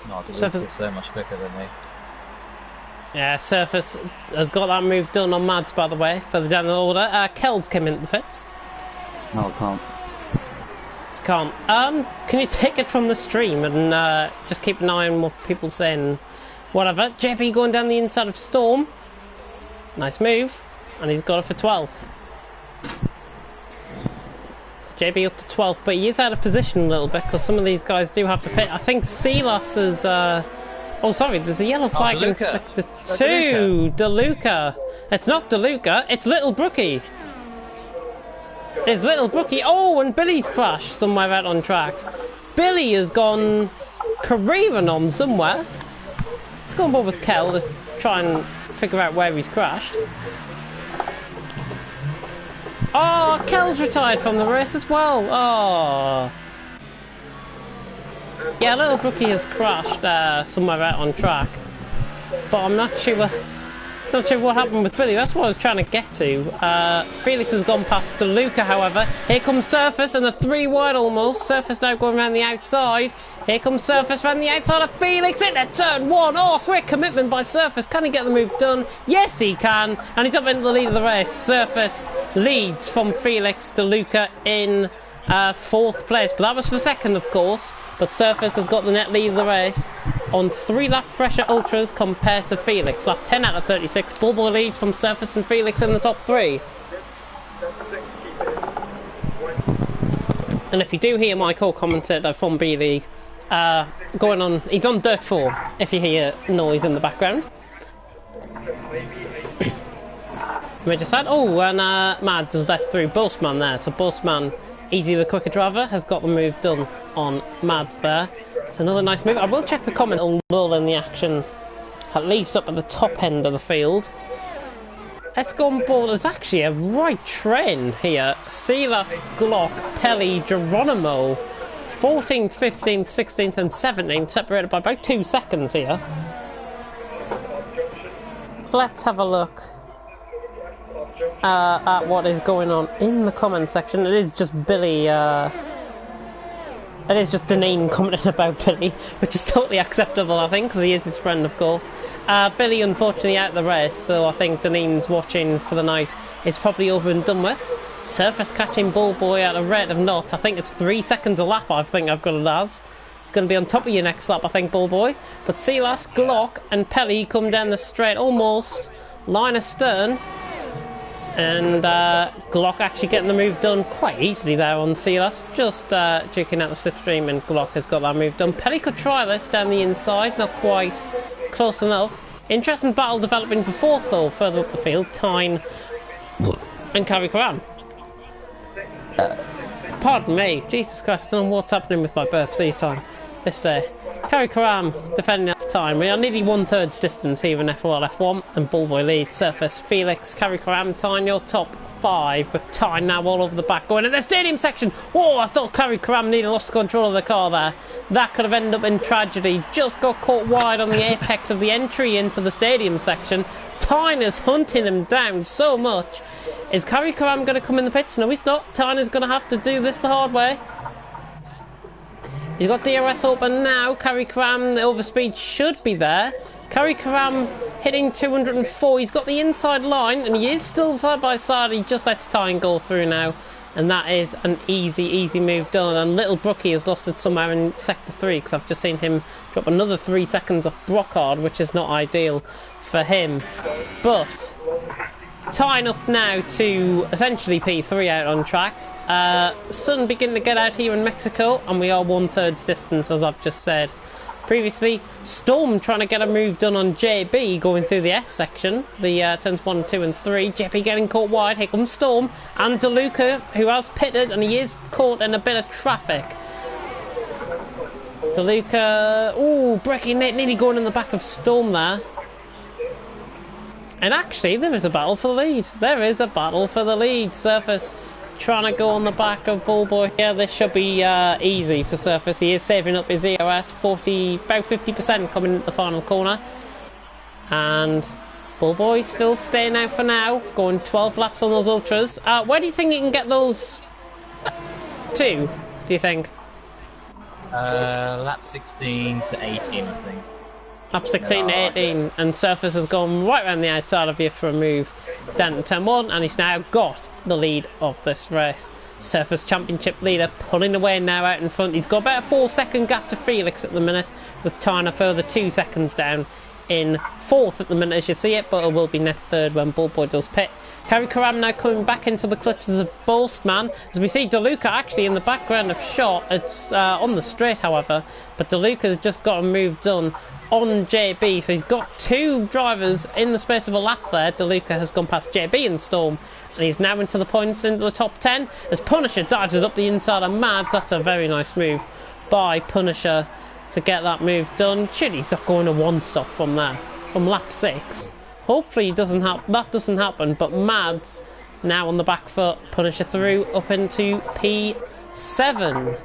No, Surface is so much quicker than me. Yeah, Surface has got that move done on Mads, by the way, further down the order. Kells came into the pits. No, I can't. Can't. Can you take it from the stream and just keep an eye on what people saying? Whatever. JP going down the inside of Storm. Nice move. And he's got it for 12th. So JP up to 12th, but he is out of position a little bit because some of these guys do have to pit. I think Silas is... Oh, sorry, there's a yellow flag in sector 2. DeLuca. It's not DeLuca, it's Little Brookie. It's Little Brookie. Oh, and Billy's crashed somewhere out on track. Billy has gone careering on somewhere. Let's go on board with Kel to try and figure out where he's crashed. Oh, Kel's retired from the race as well. Oh. Yeah, Little Brookie has crashed somewhere out on track, but I'm not sure what happened with Billy. That's what I was trying to get to. Felix has gone past DeLuca, however. Here comes Surface and the 3 wide almost. Surface now going around the outside. Here comes Surface around the outside of Felix into turn 1. Oh, great commitment by Surface. Can he get the move done? Yes, he can. And he's up into the lead of the race. Surface leads from Felix. DeLuca in 4th place, but that was for 2nd, of course. But Surface has got the net lead of the race on 3-lap pressure ultras compared to Felix. Lap 10 out of 36. Bullboy leads from Surface and Felix in the top 3. And if you do hear my co-commentator from B-League going on, he's on Dirt 4 if you hear noise in the background. We just had, oh, and Mads has let through Bossman there, so Bossman, easy the quicker driver, has got the move done on Mads there. It's another nice move. I will check the comment on lull in the action, at least up at the top end of the field. Let's go on board. There's actually a right train here. Silas, Glock, Pelly, Geronimo, 14th, 15th, 16th and 17th, separated by about 2 seconds here. Let's have a look at what is going on in the comment section. It is just Billy, it is just Deneen commenting about Billy, which is totally acceptable, I think, because he is his friend, of course. Billy, unfortunately, out of the race, so I think Deneen's watching for the night is probably over and done with. Surface catching Bullboy at a rate of knots. I think it's 3 seconds a lap, I think I've got it as. It's going to be on top of your next lap, I think, Bullboy. But Silas, Glock and Pelly come down the straight almost line astern. And Glock actually getting the move done quite easily there on Silas. Just duking out the slipstream, and Glock has got that move done. Pelly could try this down the inside, not quite close enough. Interesting battle developing for fourth though, further up the field. Tyne and Carrie Karam. Pardon me, Jesus Christ, I don't know what's happening with my burps this day. Carrie Karam defending enough time. We are nearly 1/3 distance here in FRL F1, and Bullboy leads. Surface, Felix, Carrie Karam, Tyne, your top 5, with Tyne now all over the back going in the stadium section. Oh, I thought Carrie Karam nearly lost control of the car there. That could have ended up in tragedy. Just got caught wide on the apex of the entry into the stadium section. Tyne is hunting him down so much. Is Carrie Karam going to come in the pits? No, he's not. Tyne is going to have to do this the hard way. He's got DRS open now. Carrie Karam, the overspeed should be there. Carrie Karam hitting 204. He's got the inside line, and he is still side by side. He just lets Tyne go through now. And that is an easy move done. And Little Brookie has lost it somewhere in sector 3, because I've just seen him drop another 3 seconds off Brockhard, which is not ideal for him. But Tyne up now to essentially P3 out on track. Sun beginning to get out here in Mexico, and we are 1/3 distance, as I've just said previously. Storm trying to get a move done on JB going through the S section, the turns 1, 2 and 3. JB getting caught wide. Here comes Storm and DeLuca, who has pitted, and he is caught in a bit of traffic. DeLuca, ooh, breaking it, nearly going in the back of Storm there. And actually, there is a battle for the lead. There is a battle for the lead. Surface trying to go on the back of Bullboy here. This should be easy for Surface. He is saving up his ERS, about 50% coming into the final corner. And Bullboy still staying out for now, going 12 laps on those ultras. Where do you think you can get those to, do you think? Lap 16 to 18, I think. Up 16 to 18, and Surface has gone right around the outside of you for a move down to turn 1, and he's now got the lead of this race. Surface Championship leader pulling away now out in front. He's got about a 4-second gap to Felix at the minute, with Tyne a further 2 seconds down in 4th at the minute as you see it, but it will be net 3rd when Bullboy does pit. Carrie Karam now coming back into the clutches of Bolstman, as we see DeLuca actually in the background of shot. It's on the straight, however, but DeLuca has just got a move done on JB, so he's got 2 drivers in the space of a lap there. DeLuca has gone past JB and Storm, and he's now into the points, into the top 10, as Punisher dives it up the inside of Mads. That's a very nice move by Punisher to get that move done. Shit, he's not going to 1-stop from there, from lap 6. Hopefully that doesn't happen, but Mads now on the back foot. Punisher through up into P7.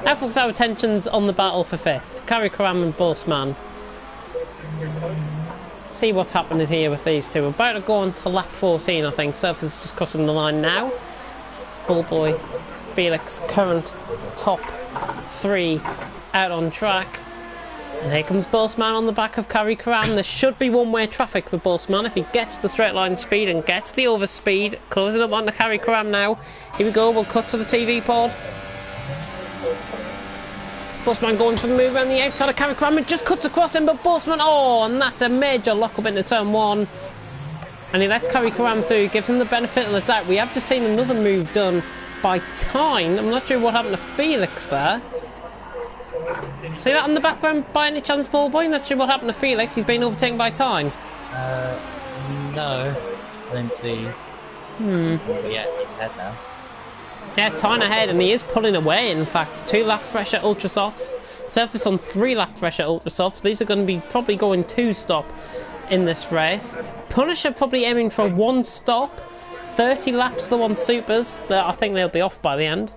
Now focus our attentions on the battle for 5th. Carrie Karam and Bossman. See what's happening here with these two. We're about to go on to lap 14, I think. Surface is just crossing the line now. Bullboy, Felix, current top 3 out on track. And here comes Bossman on the back of Carrie Karam. There should be one-way traffic for Bossman if he gets the straight line speed and gets the overspeed. Closing up on the Carrie Karam now. Here we go, we'll cut to the TV pod. Bossman going for the move around the outside of Carrie Karam. It just cuts across him, but Bossman, oh, and that's a major lock up into turn 1. And he lets Carrie Karam through, gives him the benefit of the doubt. We have just seen another move done by Tyne. I'm not sure what happened to Felix there. See that in the background by any chance, Ballboy? Not sure what happened to Felix. He's been overtaken by Tyne. No, I didn't see. But yeah, he's ahead now. Yeah, Tyne ahead, and he is pulling away, in fact. 2 lap pressure Ultra Softs. Surface on 3 lap pressure Ultra Softs. These are going to be probably going 2 stop in this race. Punisher probably aiming for 1 stop. 30 laps the 1 supers. I think they'll be off by the end.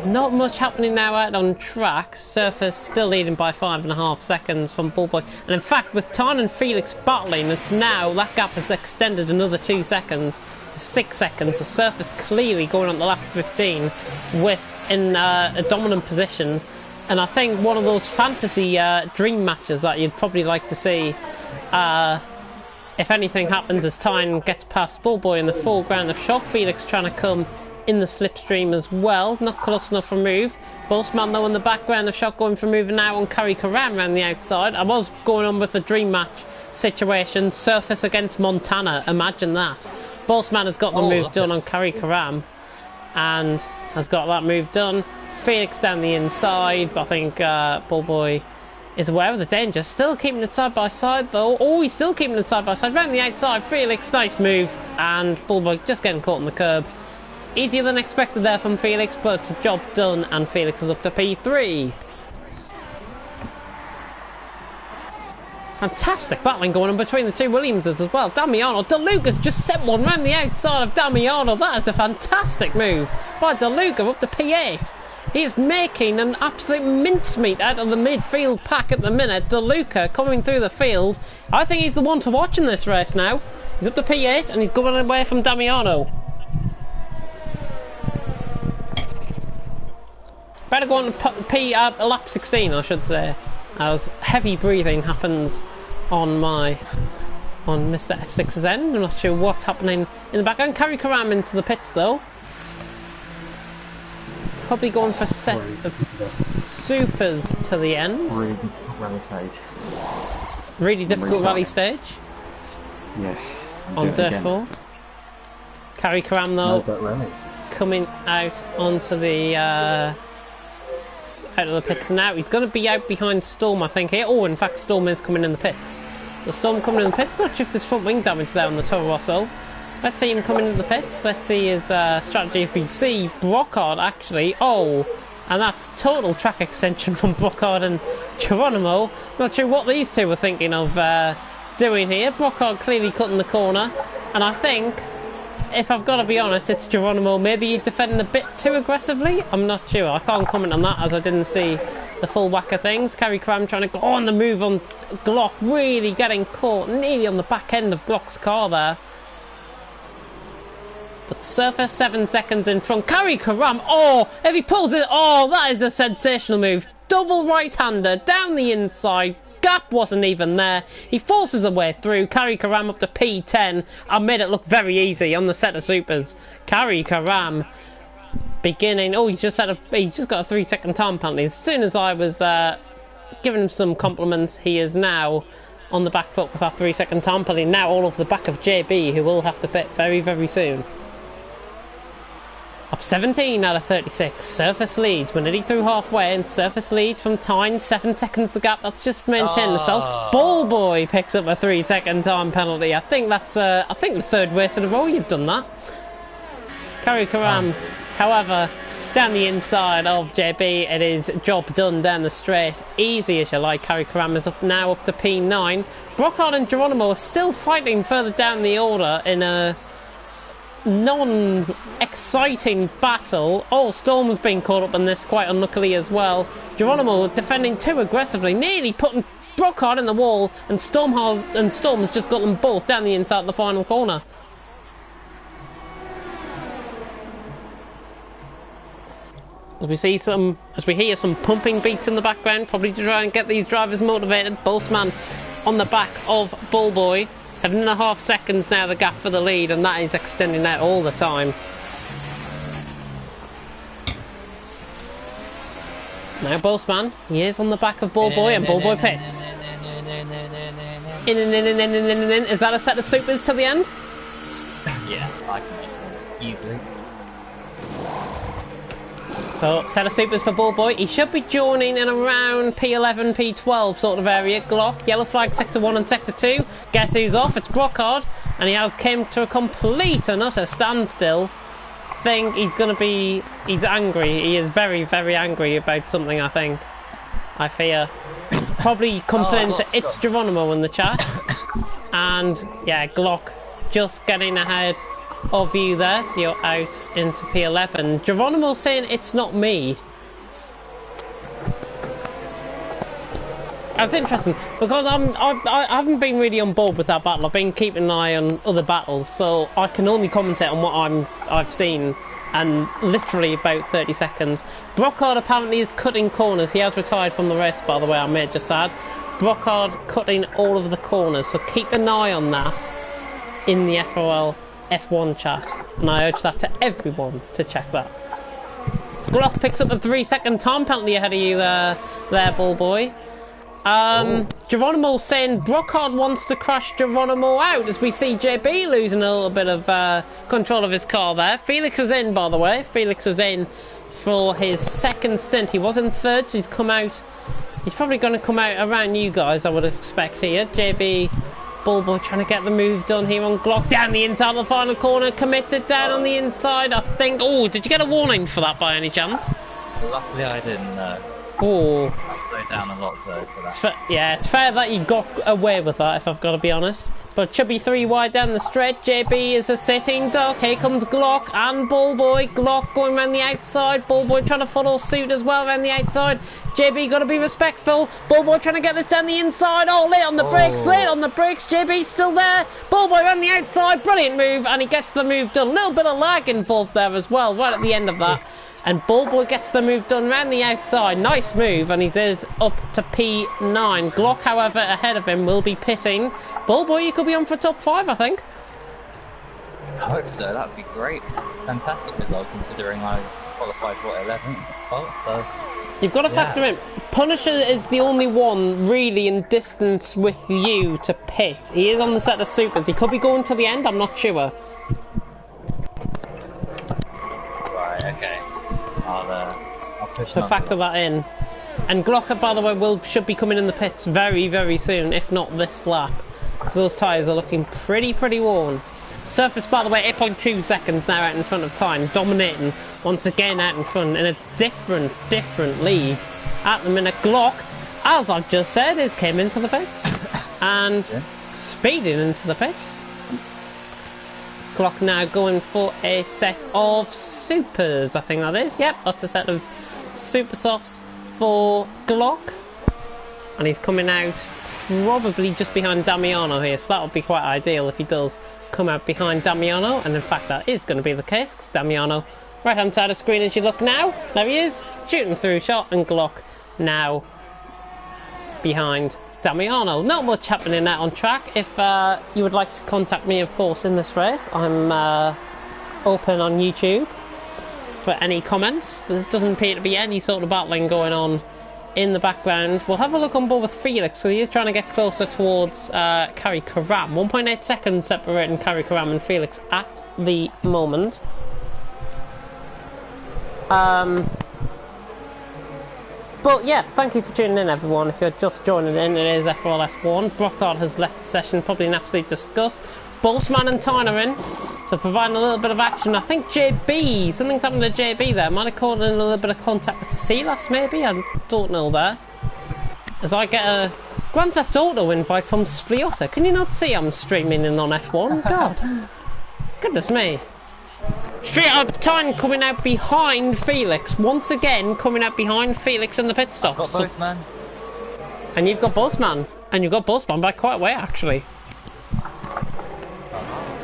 Not much happening now out on track. Surface still leading by 5.5 seconds from Bullboy. And in fact, with Tyne and Felix battling, it's now, that gap has extended another 2 seconds to 6 seconds. The Surface clearly going on the lap 15 in a dominant position. And I think one of those fantasy dream matches that you'd probably like to see if anything happens as Tyne gets past Bullboy in the foreground of shot. Felix trying to come in the slipstream as well, not close enough for move. Bossman though in the background of shot going for move now on Kari Karam around the outside. I was going on with a dream match situation, Surface against Montana, imagine that. Bossman has got the move done on Kari Karam and has got that move done. Felix down the inside, but I think Bullboy is aware of the danger, still keeping it side by side though. Oh, he's still keeping it side by side, round the outside. Felix, nice move, and Bullboy just getting caught on the curb. Easier than expected there from Felix, but it's a job done, and Felix is up to P3. Fantastic battling going on between the 2 Williamses as well. Damiano, DeLuca's just sent one round the outside of Damiano. That is a fantastic move by DeLuca, up to P8. He is making an absolute mincemeat out of the midfield pack at the minute. DeLuca coming through the field. I think he's the one to watch in this race now. He's up to P8 and he's going away from Damiano. Better go on to lap 16, I should say, as heavy breathing happens on Mr. F6's end. I'm not sure what's happening in the background. Kari Karam into the pits though. Probably going for set of supers to the end. Really difficult rally stage. Really difficult rally stage. Yeah. On dirt 4. Kari Karam though coming out onto the out of the pits now. He's going to be out behind Storm, I think, here. Oh, in fact, Storm is coming in the pits. So Storm coming in the pits. Not sure if there's front wing damage there on the Toro Rosso. Let's see him coming into the pits. Let's see his strategy. If we see Brockhard, actually. Oh, and that's total track extension from Brockhard and Geronimo. Not sure what these two were thinking of doing here. Brockhard clearly cutting the corner. And I think, if I've got to be honest, it's Geronimo maybe defending a bit too aggressively. I'm not sure. I can't comment on that as I didn't see the full whack of things. Kari Karam trying to go on the move on Glock, really getting caught nearly on the back end of Glock's car there. But Surface 7 seconds in front. Kari Karam, oh, if he pulls it, oh, that is a sensational move. Double right-hander down the inside. Gap wasn't even there. He forces a way through. Kari Karam up to P10. I made it look very easy on the set of supers. Kari Karam beginning. Oh, he's just got a 3-second time penalty. As soon as I was giving him some compliments, he is now on the back foot with that 3-second time penalty. Now all over the back of JB, who will have to pit very, very soon. Up 17 out of 36. Surface leads. We're nearly through halfway, and Surface leads from Tyne. 7 seconds the gap. That's just maintained itself. Ballboy picks up a 3-second time penalty. I think that's the 3rd race in a row you've done that. Kari Karam, however, down the inside of JB, it is job done down the straight. Easy as you like. Kari Karam is now up to P9. Brockhard and Geronimo are still fighting further down the order in a non-exciting battle. Oh, Storm has been caught up in this quite unluckily as well. Geronimo defending too aggressively, nearly putting Brockhard in the wall, and Storm has just got them both down the inside of the final corner. As we hear some pumping beats in the background, probably to try and get these drivers motivated. Bossman on the back of Bullboy. 7.5 seconds now the gap for the lead, and that is extending out all the time. Now Bossman, he is on the back of Bullboy, and Bullboy pits. In. Is that a set of supers to the end? Yeah, I can make this easily. So, set of supers for Bullboy. He should be joining in around P11, P12 sort of area. Glock, yellow flag, Sector 1 and Sector 2. Guess who's off? It's Brockhard. And he has came to a complete and utter standstill. I think he's going to be... He's angry. He is very, very angry about something, I think. I fear. Probably complaining to It's Geronimo in the chat. And, yeah, Glock just getting ahead of you there, so you're out into P11. Geronimo saying it's not me. That's interesting because I haven't been really on board with that battle. I've been keeping an eye on other battles, so I can only commentate on what I've seen, and literally about 30 seconds. Brockhard apparently is cutting corners. He has retired from the race, by the way. I may just add. Brockhard cutting all of the corners, so keep an eye on that in the FRL F1 chat, and I urge that to everyone to check that. Glock picks up a 3-second time penalty ahead of you there Bullboy. Geronimo saying Brockhard wants to crash Geronimo out as we see JB losing a little bit of control of his car there. Felix is in, by the way. Felix is in for his second stint. He was in third, so he's come out. He's probably going to come out around you guys, I would expect here. JB, Bullboy trying to get the move done here on Glock. Down the inside of the final corner, committed down on the inside, I think. Oh, did you get a warning for that by any chance? Luckily I didn't know. Oh. I slowed down a lot though for that. Yeah, it's fair that you got away with that, if I've got to be honest. But Chubby 3 wide down the stretch. JB is a sitting duck. Here comes Glock and Bullboy. Glock going around the outside. Bullboy trying to follow suit as well around the outside. JB got to be respectful. Bullboy trying to get this down the inside. Oh, late on the brakes, late on the brakes. JB's still there. Bullboy on the outside. Brilliant move, and he gets the move done. A little bit of lag involved there as well, right at the end of that. And Bullboy gets the move done around the outside. Nice move, and he's up to P9. Glock, however, ahead of him will be pitting. Bullboy, you could be on for top 5, I think. I hope so, that would be great. Fantastic result considering I qualified for 11th, 12th, so... You've got to factor in, Punisher is the only one really in distance with you to pit. He is on the set of supers. He could be going to the end, I'm not sure. Right, okay. I'll push So factor that in. And Glocker, by the way, should be coming in the pits very, very soon, if not this lap. Because those tyres are looking pretty worn. Surface, by the way, 8.2 seconds now out in front of time, dominating once again out in front in a different league. At the minute, Glock, as I've just said, came into the pits and speeding into the pits. Glock now going for a set of supers, I think that is. Yep, that's a set of super softs for Glock. And he's coming out probably just behind Damiano here, so that would be quite ideal if he does come out behind Damiano, and in fact that is going to be the case, because Damiano, right hand side of screen as you look now, there he is, shooting through shot, and Glock now behind Damiano. Not much happening out on track. If you would like to contact me, of course, in this race, I'm open on YouTube for any comments. There doesn't appear to be any sort of battling going on in the background. We'll have a look on board with Felix, so he is trying to get closer towards Kari Karam. 1.8 seconds separating Kari Karam and Felix at the moment. But yeah, thank you for tuning in, everyone. If you're just joining in, it is FRL F1. Brockhard has left the session, probably in absolute disgust. Boltzmann and Tyne are in, so providing a little bit of action. I think JB, something's happened to JB there. Might have caught in a little bit of contact with Silas, maybe? I don't know there. As I get a Grand Theft Auto invite from Spliota. Can you not see I'm streaming in on F1? God. Goodness me. Straight up, Tyne coming out behind Felix. Once again, coming out behind Felix in the pit stop. I've got Boltzmann. And you've got Boltzmann. And you've got Boltzmann by quite a way, actually.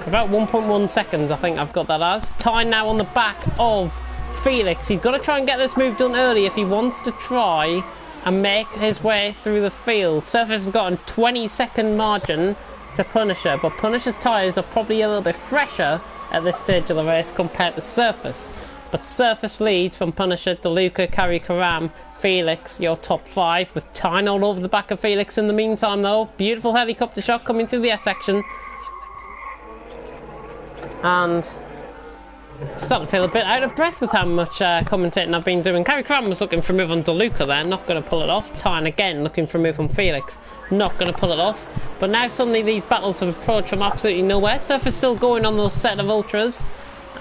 About 1.1 seconds, I think I've got that as. Tyne now on the back of Felix. He's got to try and get this move done early if he wants to try and make his way through the field. Surface has got a 20-second margin to Punisher, but Punisher's tyres are probably a little bit fresher at this stage of the race compared to Surface. But Surface leads from Punisher, DeLuca, Kari Karam, Felix, your top 5, with Tyne all over the back of Felix in the meantime though. Beautiful helicopter shot coming through the S section. And Starting to feel a bit out of breath with how much commentating I've been doing. Carrie Cram was looking for a move on DeLuca there, not going to pull it off. Tyne again looking for a move on Felix, not going to pull it off. But now suddenly these battles have approached from absolutely nowhere. Surfer's still going on those set of ultras,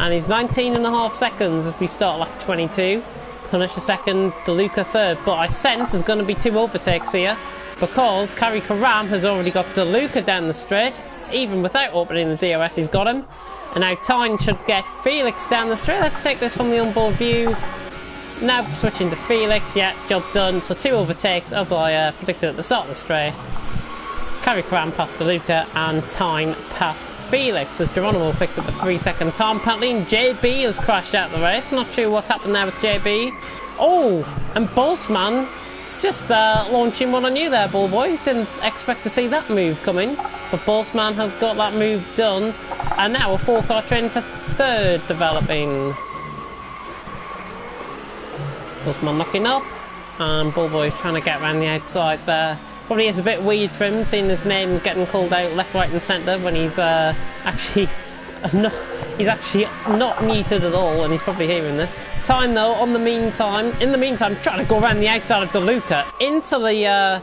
and he's 19.5 seconds as we start lap 22. Punisher second, DeLuca third, but I sense there's going to be 2 overtakes here because Carrie Karam has already got DeLuca down the straight. Even without opening the DRS, he's got him. And now Tyne should get Felix down the straight. Let's take this from the onboard view. Now switching to Felix. Yeah, job done. So 2 overtakes as I predicted at the start of the straight. Carrie Cram past DeLuca and Tyne past Felix as Geronimo picks up a 3-second time penalty. And JB has crashed out the race. Not sure what's happened there with JB. Oh, and Boltzmann just launching one on you there, ball boy. Didn't expect to see that move coming. But Boltzmann has got that move done. And now a 4-car train for third developing. Boltzmann knocking up. And Bullboy trying to get around the outside there. Probably is a bit weird for him, seeing his name getting called out left, right and centre when he's actually not muted at all, and he's probably hearing this. Tyne though, in the meantime, trying to go around the outside of DeLuca into the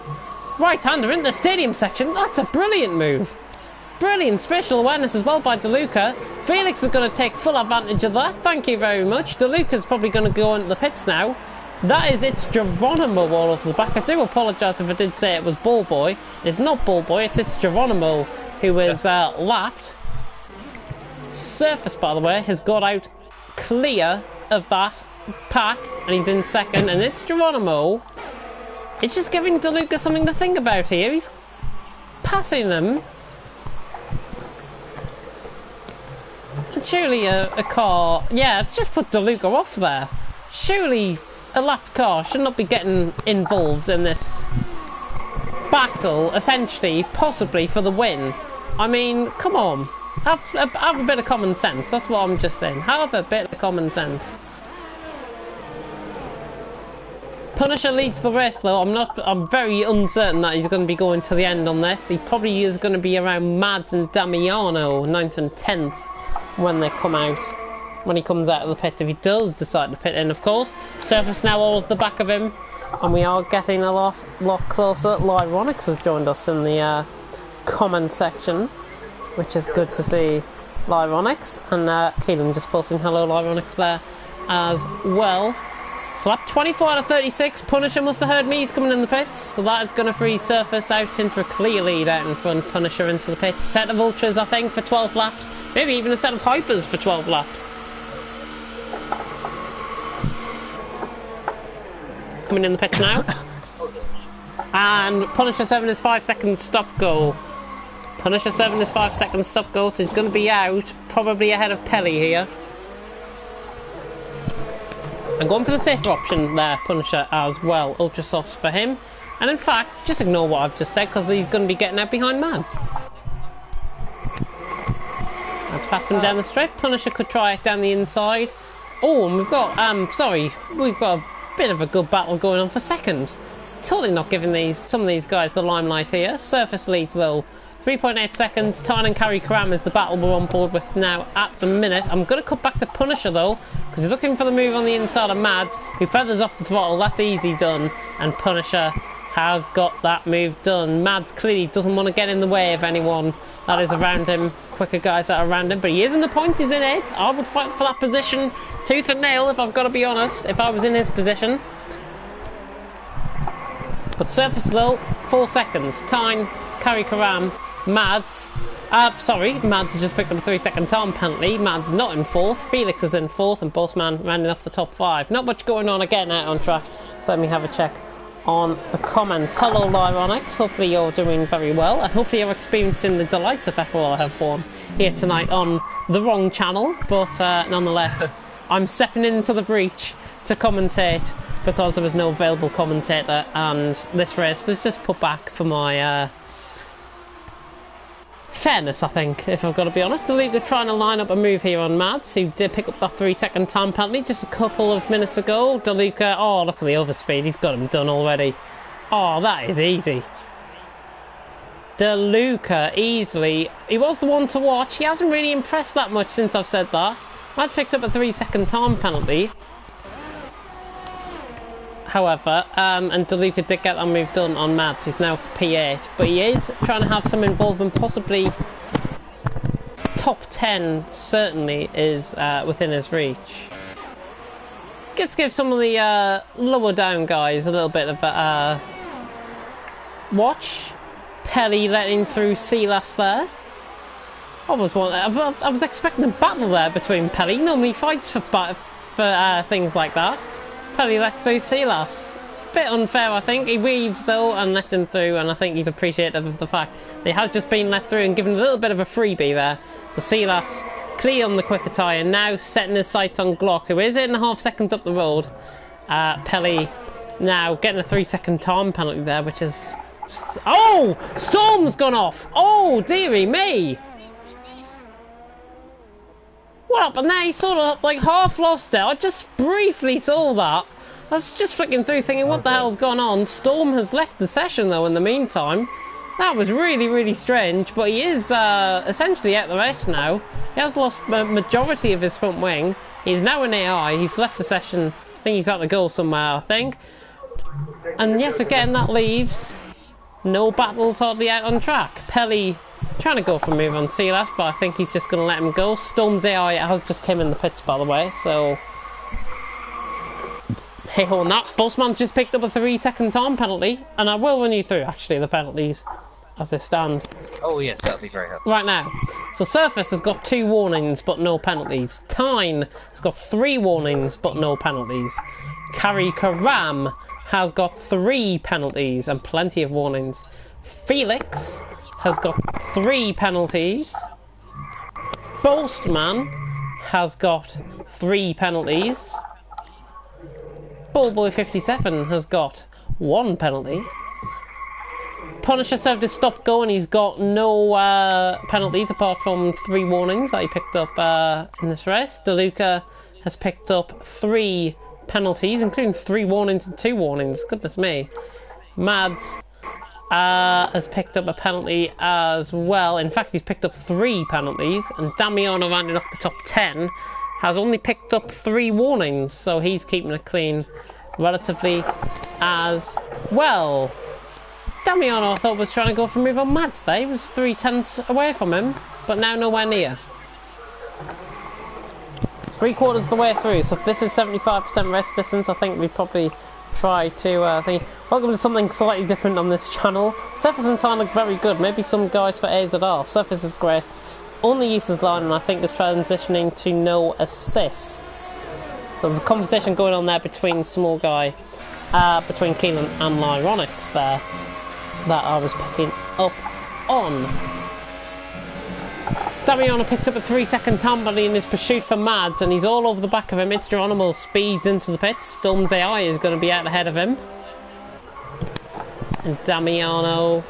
right-hander in the stadium section. That's a brilliant move. Brilliant spatial awareness as well by DeLuca. Felix is going to take full advantage of that. Thank you very much. DeLuca's probably going to go into the pits now. That is, it's Geronimo all over the back. I do apologise if I did say it was Bullboy. It's not Bullboy, it's Geronimo who is lapped. Surface, by the way, has got out clear of that pack, and he's in second, and it's Geronimo. It's just giving DeLuca something to think about here. He's passing them. And surely a car... Yeah, it's just put DeLuca off there. Surely a lapped car should not be getting involved in this battle, essentially, possibly for the win. I mean, come on. Have a bit of common sense. That's what I'm just saying. Have a bit of common sense. Punisher leads the race though. I'm very uncertain that he's going to be going to the end on this. He probably is going to be around Mads and Damiano, 9th and 10th, when they come out. When he comes out of the pit, if he does decide to pit in, of course. Surface now all of the back of him, and we are getting a lot closer. Lyronix has joined us in the comment section, which is good to see. Lyronix, and Keelan just posting hello Lyronix there as well. So lap 24 out of 36. Punisher must have heard me. He's coming in the pits, so that is going to free Surface out into a clear lead out in front. Punisher into the pits. Set of ultras, I think, for 12 laps. Maybe even a set of hypers for 12 laps. Coming in the pits now. And Punisher 7 is 5 seconds stop go. Punisher 7 is 5 seconds stop go, so he's going to be out, probably ahead of Pelly here. And going for the safer option there, Punisher as well. Ultra softs for him. And in fact, just ignore what I've just said, because he's going to be getting out behind Mads. Let's pass him down the straight. Punisher could try it down the inside. Oh, and we've got, we've got a bit of a good battle going on for second. Totally not giving some of these guys the limelight here. Surface leads though. 3.8 seconds. Tyne and Carrie Cram is the battle we're on board with now at the minute. I'm going to cut back to Punisher though, because he's looking for the move on the inside of Mads, who feathers off the throttle. That's easy done, and Punisher has got that move done. Mads clearly doesn't want to get in the way of anyone that is around him, quicker guys that are around him, but he is in the point, he's in 8th. I would fight for that position tooth and nail, if I've got to be honest, if I was in his position. But Surface though, 4 seconds. Tyne, Carrie Karam, Mads. Mads has just picked up a 3-second time penalty. Mads not in 4th. Felix is in 4th, and Bossman rounding off the top 5. Not much going on again out on track, so let me have a check on the comments. Hello Lyronix, hopefully you're doing very well, and hopefully you're experiencing the delights of FRL F1 here tonight on the wrong channel, but nonetheless, I'm stepping into the breach to commentate because there was no available commentator, and this race was just put back for my fairness, I think, if I've got to be honest. The league are trying to line up a move here on Mads, who did pick up that 3-second time penalty just a couple of minutes ago. DeLuca, oh, look at the overspeed, he's got him done already. Oh, that is easy. DeLuca, easily. He was the one to watch. He hasn't really impressed that much since I've said that. Mads picks up a 3-second time penalty. However, and DeLuca did get that move done on Mads, he's now P8, but he is trying to have some involvement, possibly top 10 certainly is within his reach. Let's give some of the lower down guys a little bit of a watch. Pelly letting through Silas there. I was expecting a battle there between Pelly. Normally fights for things like that. Pelly lets through Silas. Bit unfair, I think. He weaves though and lets him through, and I think he's appreciative of the fact that he has just been let through and given a little bit of a freebie there. So Silas clear on the quicker tyre, now setting his sights on Glock, who is 8.5 seconds up the road. Pelly now getting a 3-second time penalty there, which is just... Oh! Storm's gone off! Oh, dearie me! What happened there? He sort of like half lost it. I just briefly saw that. I was just flicking through thinking, what the hell's gone on? Storm has left the session though in the meantime. That was really, really strange, but he is essentially at the rest now. He has lost a majority of his front wing. He's now an AI. He's left the session. I think he's at the goal somewhere, I think. And yet again, that leaves no battles hardly out on track. Pelly trying to go for a move on Silas, but I think he's just going to let him go. Storm's AI has just came in the pits, by the way, so... Hey ho on that. Bossman's just picked up a 3-second time penalty, and I will run you through, actually, the penalties as they stand. Oh yes, that'll be very helpful. Right now, so Surface has got 2 warnings, but no penalties. Tyne has got 3 warnings, but no penalties. Kari Karam has got 3 penalties and plenty of warnings. Felix has got 3 penalties. Boastman has got 3 penalties. Bullboy57 has got 1 penalty. Punisher served his stop go and he's got no penalties apart from 3 warnings that he picked up in this race. DeLuca has picked up 3 penalties, including 3 warnings and 2 warnings. Goodness me. Mads has picked up a penalty as well. In fact, he's picked up 3 penalties, and Damiano, rounding off the top 10, has only picked up 3 warnings, so he's keeping it clean relatively as well. Damiano, I thought, was trying to go for a move on Mads there. He was 3/10 away from him, but now nowhere near. 3/4 of the way through, so if this is 75% rest distance, I think we probably try to welcome to something slightly different on this channel. Surface and Time look very good. Maybe some guys for AZR. Surface is great. Only uses line, and I think is transitioning to no assists. So there's a conversation going on there between small guy, between Keelan and Lyronix there, that I was picking up on. Damiano picks up a 3-second time penalty in his pursuit for Mads, and he's all over the back of him. It's Geronimo speeds into the pits. Storm's AI is going to be out ahead of him. And Damiano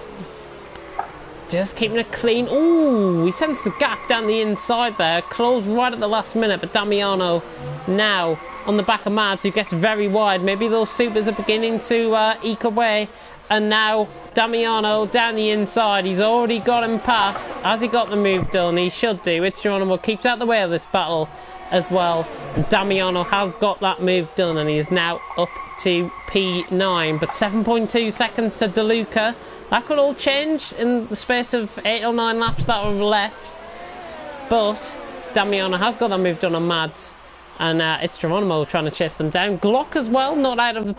just keeping it clean. Ooh, he sends the gap down the inside there. Closed right at the last minute, but Damiano now on the back of Mads, who gets very wide. Maybe those supers are beginning to eke away. And now Damiano down the inside. He's already got him past. Has he got the move done? He should do. It's Geronimo keeps out the way of this battle as well. And Damiano has got that move done, and he is now up to P9. But 7.2 seconds to DeLuca. That could all change in the space of 8 or 9 laps that are left. But Damiano has got that move done on Mads. And it's Geronimo trying to chase them down. Glock as well, not out of the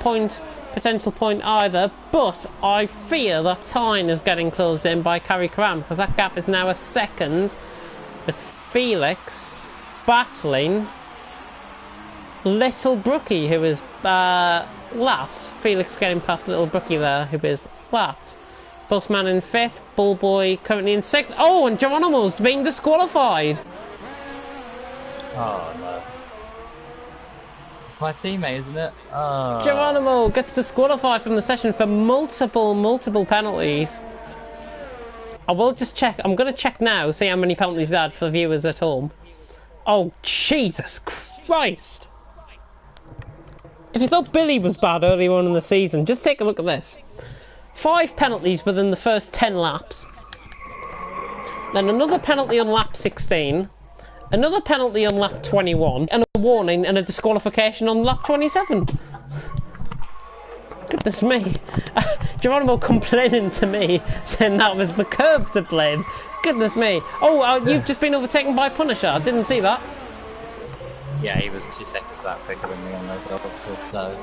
potential point either. But I fear that Tyne is getting closed in by Kari Karam, because that gap is now a second, with Felix battling Little Brookie, who is lapped. Felix getting past Little Brookie there, who is lapped. Bossman in 5th, Bullboy currently in 6th. Oh, and Geronimo's being disqualified. Oh no. It's my teammate, isn't it? Oh. Geronimo gets disqualified from the session for multiple penalties. I will just check. I'm going to check now, see how many penalties he had for viewers at home. Oh, Jesus Christ. If you thought Billy was bad earlier on in the season, just take a look at this. 5 penalties within the first 10 laps. Then another penalty on lap 16. another penalty on lap 21, and a warning and a disqualification on lap 27. Goodness me. Geronimo complaining to me, saying that was the curb to blame. Goodness me. Oh, you've just been overtaken by Punisher. I didn't see that. Yeah, he was 2 seconds that quicker than me on those other calls, so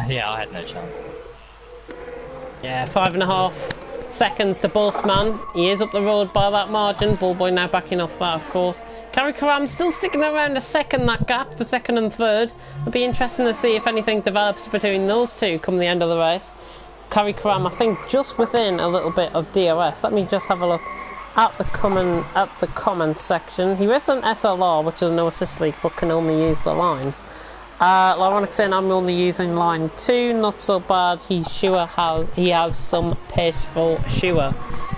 yeah, I had no chance. Yeah, 5.5 seconds to Bossman. He is up the road by that margin. Ballboy now backing off that, of course. Kari Karam still sticking around a second, that gap for second and third. It'll be interesting to see if anything develops between those two come the end of the race. Kari Karam, I think, just within a little bit of DRS. Let me just have a look at the comment section. He raced on SLR, which is a no assist league, but can only use the line. Lyronic saying I'm only using line 2, not so bad. He has some paceful Shua.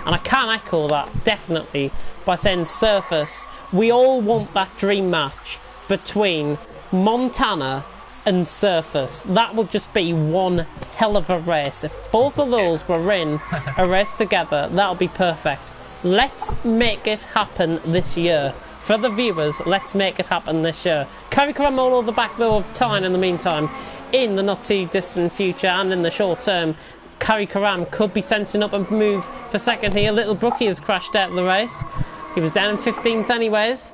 And I can echo that, definitely, by saying Surface. We all want that dream match between Montana and Surface. That would just be one hell of a race. If both of those were in a race together, that would be perfect. Let's make it happen this year. For the viewers, let's make it happen this year. Kari Karam all over the back though of Tyne in the meantime. In the not too distant future and in the short term, Kari Karam could be sensing up and move for second here. Little Brookie has crashed out of the race. He was down in 15th anyways.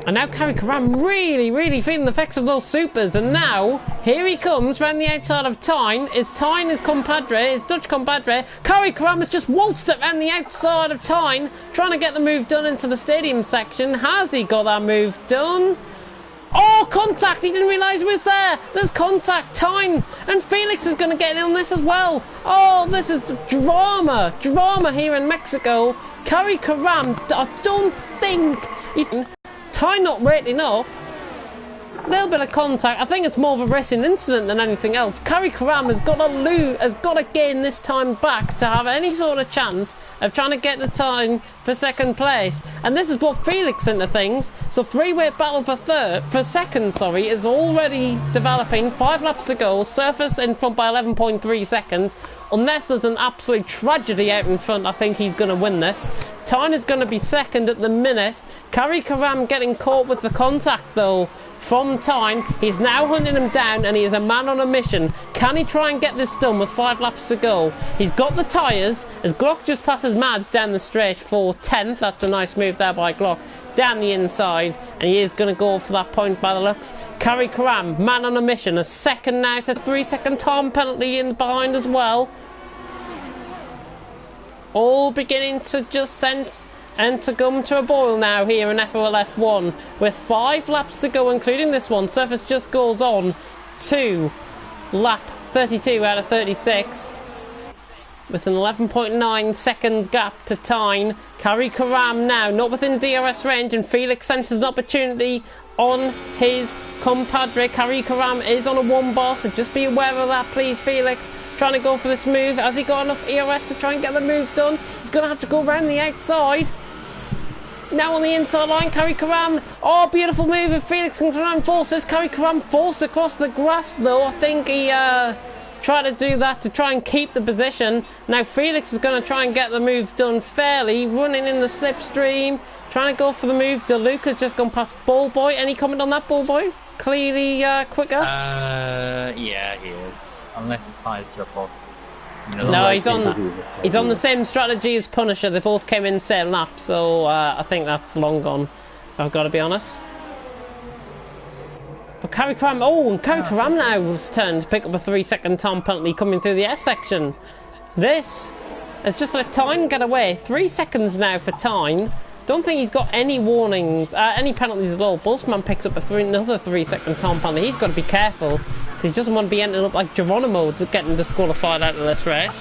And now Kari Karam really feeling the effects of those supers. And now, here he comes round the outside of Tyne. Tyne his compadre, his Dutch compadre. Kari Karam has just waltzed it round the outside of Tyne, trying to get the move done into the stadium section. Has he got that move done? Oh, contact! He didn't realise it was there! There's contact! Tyne! And Felix is going to get in on this as well! Oh, this is drama! Drama here in Mexico. Kari Karam, I don't think... Tyne not rating up. A little bit of contact. I think it's more of a racing incident than anything else. Kari Karam has got to gain this time back to have any sort of chance of trying to get the time for second place. And this is what Felix into things. So three-way battle for second, is already developing. 5 laps to go. Surface in front by 11.3 seconds. Unless there's an absolute tragedy out in front, I think he's going to win this. Tyne is going to be second at the minute. Kari Karam getting caught with the contact though from Tyne. He's now hunting him down and he is a man on a mission. Can he try and get this done with 5 laps to go? He's got the tyres as Glock just passes Mads down the straight for 10th. That's a nice move there by Glock. Down the inside, and he is going to go for that point by the looks. Kari Karam, man on a mission. A second now to 3-second time penalty in behind as well. All beginning to just sense and to come to a boil now here in FRL F1 with 5 laps to go, including this one. Surface just goes on to lap 32 out of 36 with an 11.9 second gap to Tyne. Kari Karam now not within DRS range, and Felix senses an opportunity on his compadre. Kari Karam is on a 1 bar, so just be aware of that, please, Felix. Trying to go for this move. Has he got enough ERS to try and get the move done? He's going to have to go around the outside. Now on the inside line, Kari Karam. Oh, beautiful move if Felix can try and force this. Kari Karam forced across the grass though. I think he tried to do that to try and keep the position. Now Felix is going to try and get the move done fairly. Running in the slipstream. Trying to go for the move. DeLuca's just gone past Ballboy. Any comment on that, Ballboy? Clearly quicker? Yeah, he is. Unless his tyres drop off. No, he's on the same strategy as Punisher. They both came in same lap, so I think that's long gone, if I've got to be honest. But Kari Karam, and Kari Karam now was turned to pick up a 3-second time penalty coming through the S section. This has just let Tyne get away. 3 seconds now for Tyne. Don't think he's got any warnings, any penalties at all. Bossman picks up another 3-second time penalty. He's got to be careful. He doesn't want to be ending up like Geronimo getting disqualified out of this race.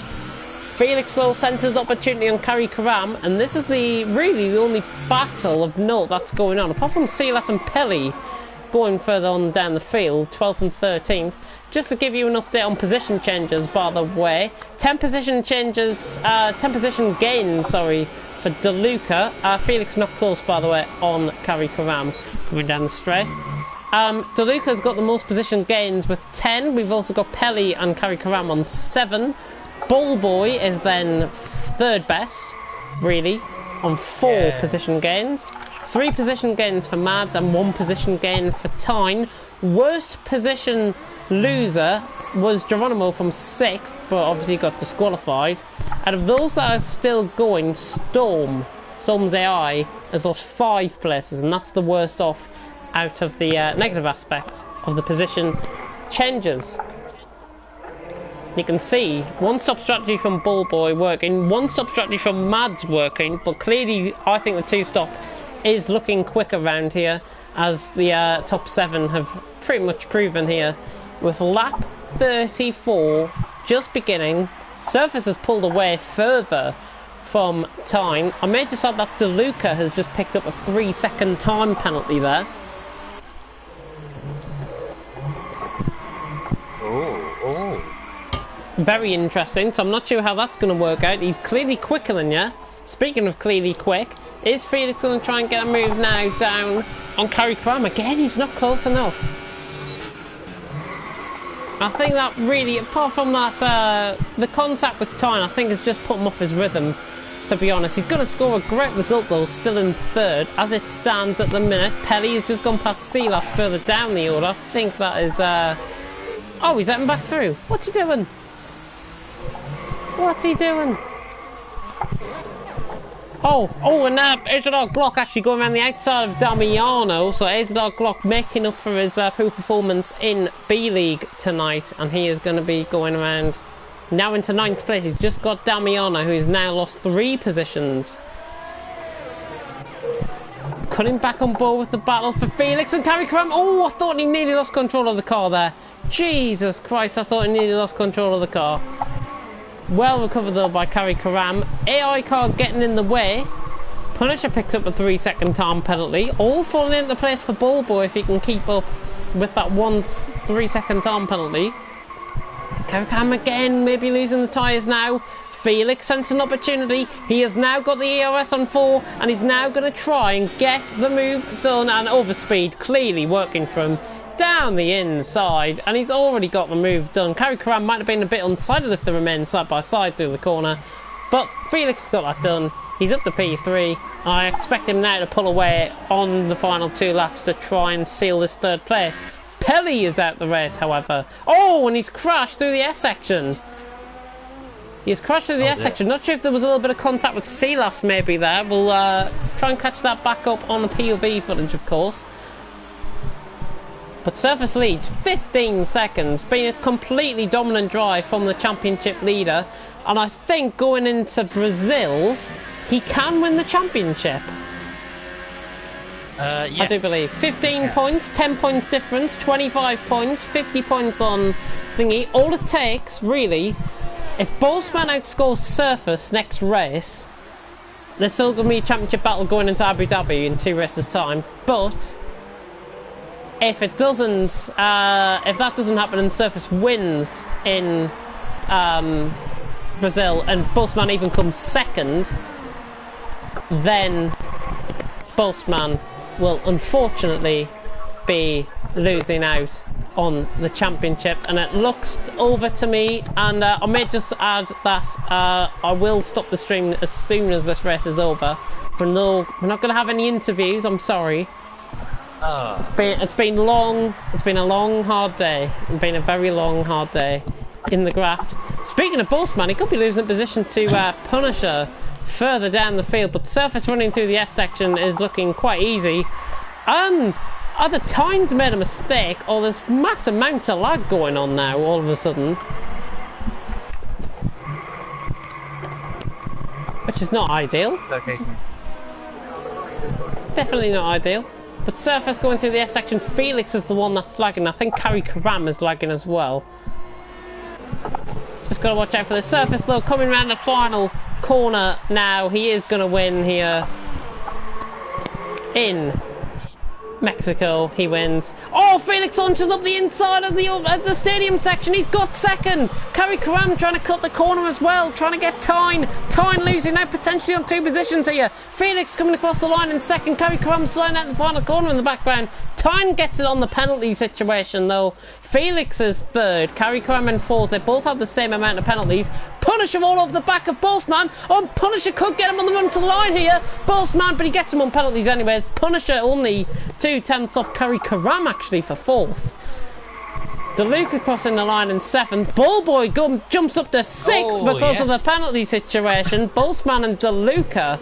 Felix though senses the opportunity on Kari Karam, and this is really the only battle of note that's going on. Apart from Silas and Pelly going further on down the field, 12th and 13th. Just to give you an update on position changes, by the way. 10 position gains, for DeLuca. Felix not close, by the way, on Kari Karam coming down the straight. DeLuca's got the most position gains with 10. We've also got Pelly and Kari Karam on 7. Ballboy is then 3rd best, really, on 4 position gains. 3 position gains for Mads and 1 position gain for Tyne. Worst position loser was Geronimo from 6th, but obviously got disqualified. Out of those that are still going, Storm's AI has lost 5 places, and that's the worst off out of the negative aspects of the position changes. You can see 1-stop strategy from Ballboy working, 1-stop strategy from Mads working, but clearly I think the 2-stop is looking quick around here, as the top 7 have pretty much proven here. With lap 34 just beginning, Surface has pulled away further from Tyne. I may just add that DeLuca has just picked up a 3-second time penalty there. Very interesting, so I'm not sure how that's going to work out. He's clearly quicker than you. Speaking of clearly quick, is Felix going to try and get a move now down on Carrie Cram? Again, he's not close enough. I think that really, apart from that, the contact with Tyne, I think has just put him off his rhythm, to be honest. He's going to score a great result though, still in 3rd. As it stands at the minute, Pelly has just gone past Silas further down the order. I think that is, oh, he's letting back through. What's he doing? What's he doing? Oh, and Isidore Glock actually going around the outside of Damiano, so Isidore Glock making up for his poor performance in B-League tonight, and he is going to be going around now into 9th place. He's just got Damiano, who has now lost 3 positions. Cutting back on board with the battle for Felix and Carrie Cram. Oh, I thought he nearly lost control of the car there. Jesus Christ, I thought he nearly lost control of the car. Well recovered though by Carrie Karam. AI car getting in the way. Punisher picks up a 3-second time penalty. All falling into place for Ballboy if he can keep up with that 3-second time penalty. Carrie Karam again, maybe losing the tyres now. Felix sensing an opportunity. He has now got the ERS on 4 and he's now going to try and get the move done, and overspeed clearly working for him. Down the inside, and he's already got the move done. Carrie Karam might have been a bit unsighted if they remained side by side through the corner, but Felix has got that done. He's up to P3. I expect him now to pull away on the final 2 laps to try and seal this 3rd place. Pelly is out the race, however. Oh, and he's crashed through the S section. He's crashed through the S section. Not sure if there was a little bit of contact with Silas maybe there. We'll try and catch that back up on the POV footage, of course. But Surface leads 15 seconds, being a completely dominant drive from the championship leader. And I think going into Brazil, he can win the championship. Yeah. I do believe. 15 points, 10 points difference, 25 points, 50 points on thingy. All it takes, really, if Bossman outscores Surface next race, there's still going to be a championship battle going into Abu Dhabi in 2 races' time. But if it doesn't, if that doesn't happen and Surface wins in Brazil and Bossman even comes 2nd, then Bossman will unfortunately be losing out on the championship. And it looks over to me, and I may just add that I will stop the stream as soon as this race is over. We're not going to have any interviews, I'm sorry. It's been long. It's been a long, hard day. It's been a very long, hard day in the graft. Speaking of Bossman, he could be losing position to Punisher further down the field, but Surface running through the S section is looking quite easy. Either Tyne's made a mistake, or there's mass amount of lag going on now all of a sudden, which is not ideal. Okay. Definitely not ideal. But Surface going through the S section. Felix is the one that's lagging. I think Carrie Karam is lagging as well. Just got to watch out for the Surface though, coming around the final corner now. He is going to win here in Mexico. He wins. Oh, Felix launches up the inside of the stadium section. He's got 2nd. Carrie Karam trying to cut the corner as well, trying to get Tyne. Tyne losing now potentially on 2 positions here. Felix coming across the line in 2nd. Carrie Karam sliding out the final corner in the background. Tyne gets it on the penalty situation though. Felix is third, Carrie Crum fourth. They both have the same amount of penalties. Punisher all over the back of Boastman. Oh, Punisher could get him on the run to the line here. Boastman, but he gets him on penalties anyways. Punisher only 2/10 off Carrie Crum actually for fourth. DeLuca crossing the line in seventh. Ballboy jumps up to sixth because of the penalty situation. Boastman and DeLuca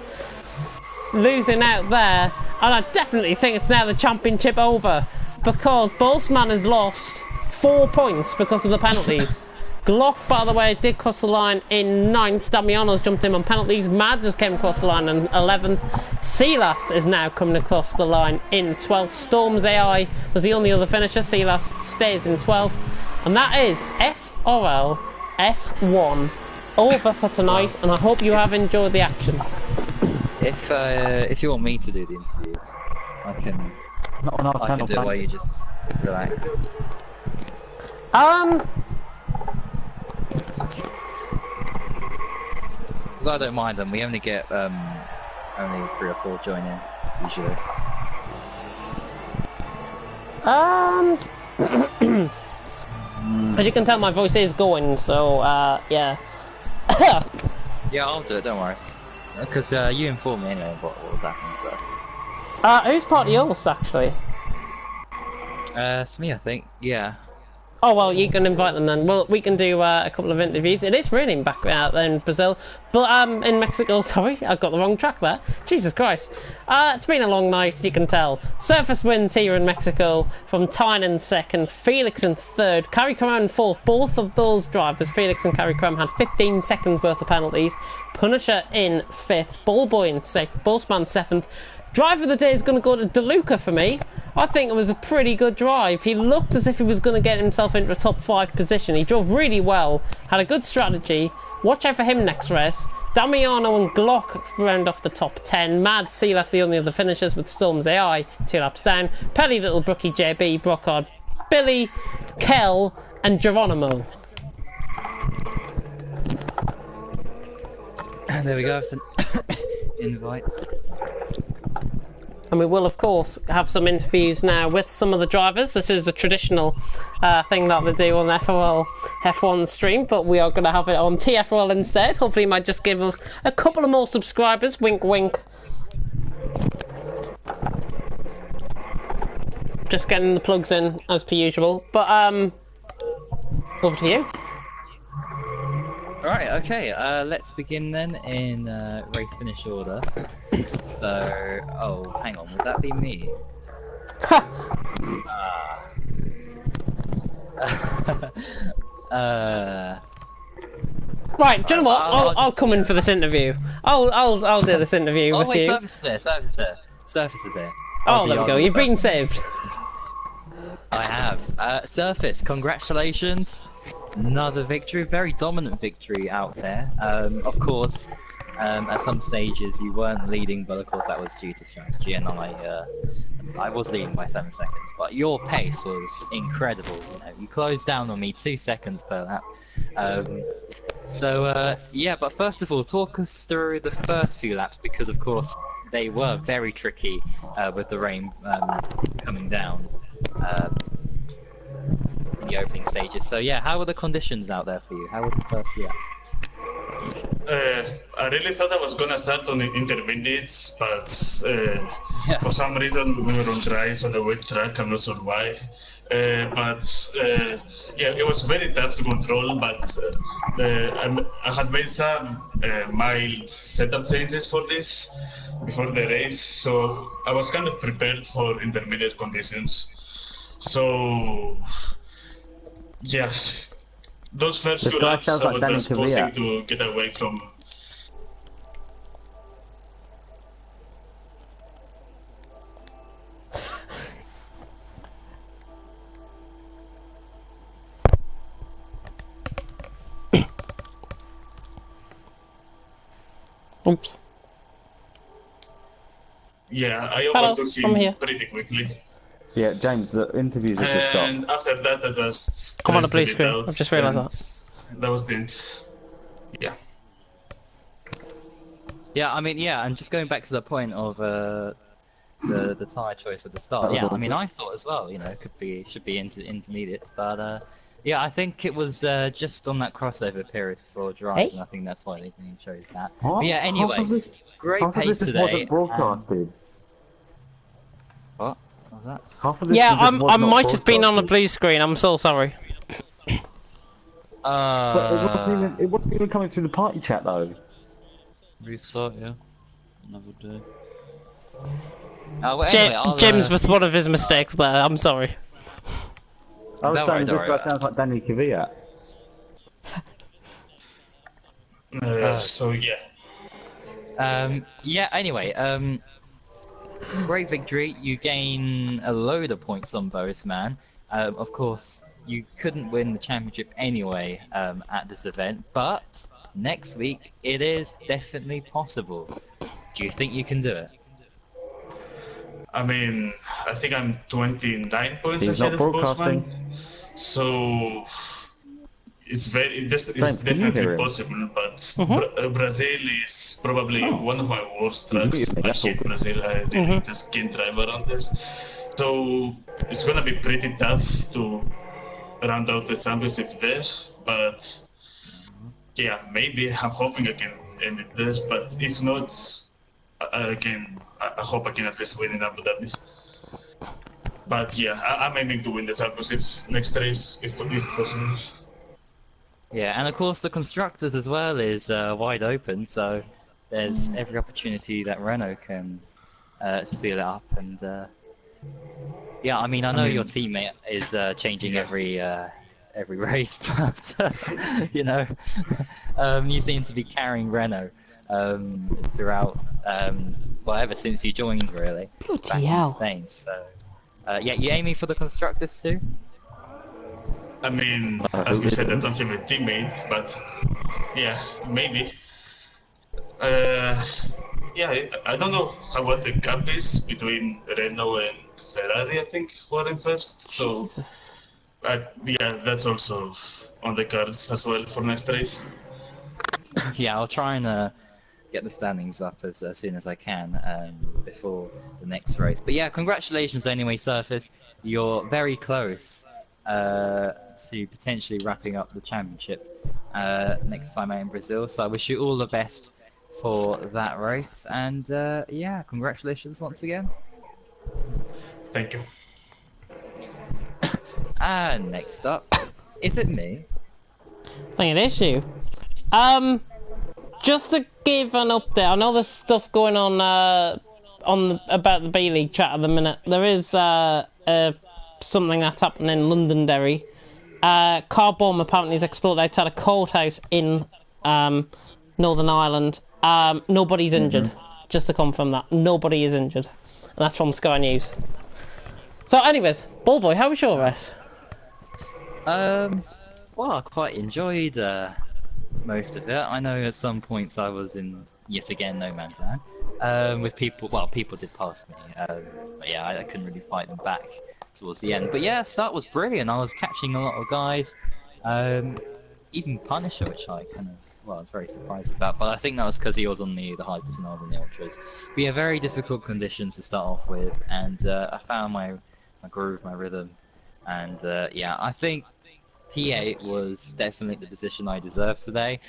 losing out there. And I definitely think it's now the championship over because Boastman has lost 4 points because of the penalties. Glock, by the way, did cross the line in 9th. Damiano's jumped in on penalties. Mad just came across the line in 11th. Silas is now coming across the line in 12th. Storm's AI was the only other finisher. Silas stays in 12th. And that is FRL F1 over for tonight. And I hope you have enjoyed the action. If you want me to do the interviews, I can. Not on our I channel. can do it while you just relax. Because I don't mind them. We only get only 3 or 4 join in usually. As you can tell, my voice is going. So yeah. Yeah, I'll do it. Don't worry. Because you informed me anyway what was happening. So. Who's part of yours actually? It's me, I think. Yeah. Oh well, you can invite them then. Well, we can do a couple of interviews. It is raining back out there in Brazil, but in Mexico. Sorry, I got the wrong track there. Jesus Christ! It's been a long night, you can tell. Surface wins here in Mexico from Tyne in second, Felix in third, Carrie Crum in fourth. Both of those drivers, Felix and Carrie Crum, had 15 seconds worth of penalties. Punisher in fifth, Ballboy in sixth, Boastman seventh. Driver of the day is going to go to DeLuca for me. I think it was a pretty good drive. He looked as if he was going to get himself into a top 5 position. He drove really well, had a good strategy. Watch out for him next race. Damiano and Glock round off the top 10. Mad Silas the only other finishers with Storm's AI 2 laps down. Pelly, Little Brookie, JB, Brocard, Billy, Kel and Geronimo. There we go. Some invites. And we will, of course, have some interviews now with some of the drivers. This is a traditional thing that they do on FRL F1 stream, but we are going to have it on TFRL instead. Hopefully it might just give us a couple of more subscribers. Wink, wink. Just getting the plugs in, as per usual. But, over to you. Alright, okay, let's begin then in race finish order. So, oh, hang on, would that be me? Right, do you know what? I'll come in for this interview. I'll do this interview with wait, you. Surface is here. Oh, there we go. You've been saved. I have. Surface, congratulations. Another victory, very dominant victory out there. Of course, at some stages you weren't leading, but of course that was due to strategy, and I was leading by 7 seconds. But your pace was incredible. You know, you closed down on me 2 seconds per lap. Yeah, but first of all, talk us through the first few laps, because of course they were very tricky with the rain coming down. In the opening stages. So yeah, how were the conditions out there for you? How was the first few laps? I really thought I was gonna start on the intermediates, but for some reason we were on dries on the wet track. I'm not sure why. Yeah, it was very tough to control, but I had made some mild setup changes for this before the race, so I was kind of prepared for intermediate conditions. So yeah, those first This few guy laps sounds I like was Danny just Kvyat. forcing to get away from. Oops. Yeah, I Hello, overtook I'm him here. pretty quickly. Yeah, James, the interviews have just stopped. And after that, I just Come on the blue tested it screen. out, I've just realised and that. that was the end. Yeah. Yeah, I mean, yeah, and just going back to the point of the tyre choice at the start. Yeah, I mean, I thought as well, you know, should be into intermediates, but yeah, I think it was just on that crossover period for drives, and I think that's why they chose that. What? But yeah, anyway, great Half of pace this just today. wasn't broadcasted. What was that? Half of this Yeah, just was I not might have been on the broadcasted. blue screen. I'm so sorry. But it wasn't even coming through the party chat though. Restart, yeah. Another day. Well, anyway, Jim's with one of his mistakes there. I'm sorry. I was Don't saying worry, this guy sounds like Danny Kvyat. So yeah. Yeah. Anyway, great victory. You gain a load of points on both, man. Of course, you couldn't win the championship anyway at this event, but next week it is definitely possible. Do you think you can do it? I mean, I think I'm 29 points He's ahead not of broadcasting. Postman. So it's James, definitely can you hear him? possible, but Brazil is probably one of my worst Can you tracks. hear me? I That's all hate good. Brazil. I really just can't drive around there. So it's gonna be pretty tough to round out the championship there. But yeah, maybe I'm hoping I can end it there. But if not, I hope I can at least win in Abu Dhabi. But yeah, I'm aiming to win the championship next race if possible. Yeah, and of course the constructors as well is wide open, so there's every opportunity that Renault can seal it up. And yeah, I mean, I know your teammate is changing every race, but you know, you seem to be carrying Renault throughout, well, ever since you joined, really, back in Spain. So yeah, you aiming for the constructors too? I mean, as you said, I don't have a teammate, but yeah, maybe. Yeah, I don't know what the gap is between Renault and Ferrari, I think, who are in first. So, yeah, that's also on the cards as well for next race. Yeah, I'll try and get the standings up as soon as I can before the next race. But yeah, congratulations anyway, Surface. You're very close to potentially wrapping up the championship next time out in Brazil. So I wish you all the best for that race. And yeah, congratulations once again. Thank you. And next up, is it me? I think it is you. Just to give an update, I know there's stuff going on about the B League chat at the minute. There is something that's happening in Londonderry. Car bomb apparently has exploded outside a courthouse in Northern Ireland. Nobody's injured. Just to confirm that, nobody is injured, and that's from Sky News. So, anyways, Ballboy, how was your race? Well, I quite enjoyed most of it. I know at some points I was in, yet again, no man's land. With people, well, people did pass me, but yeah, I couldn't really fight them back towards the end. But yeah, start was brilliant. I was catching a lot of guys, even Punisher, which I kind of, well, I was very surprised about. But I think that was because he was on the hypers and I was on the ultras. But yeah, very difficult conditions to start off with, and I found my groove, my rhythm, and yeah, I think P8 was definitely the position I deserved today,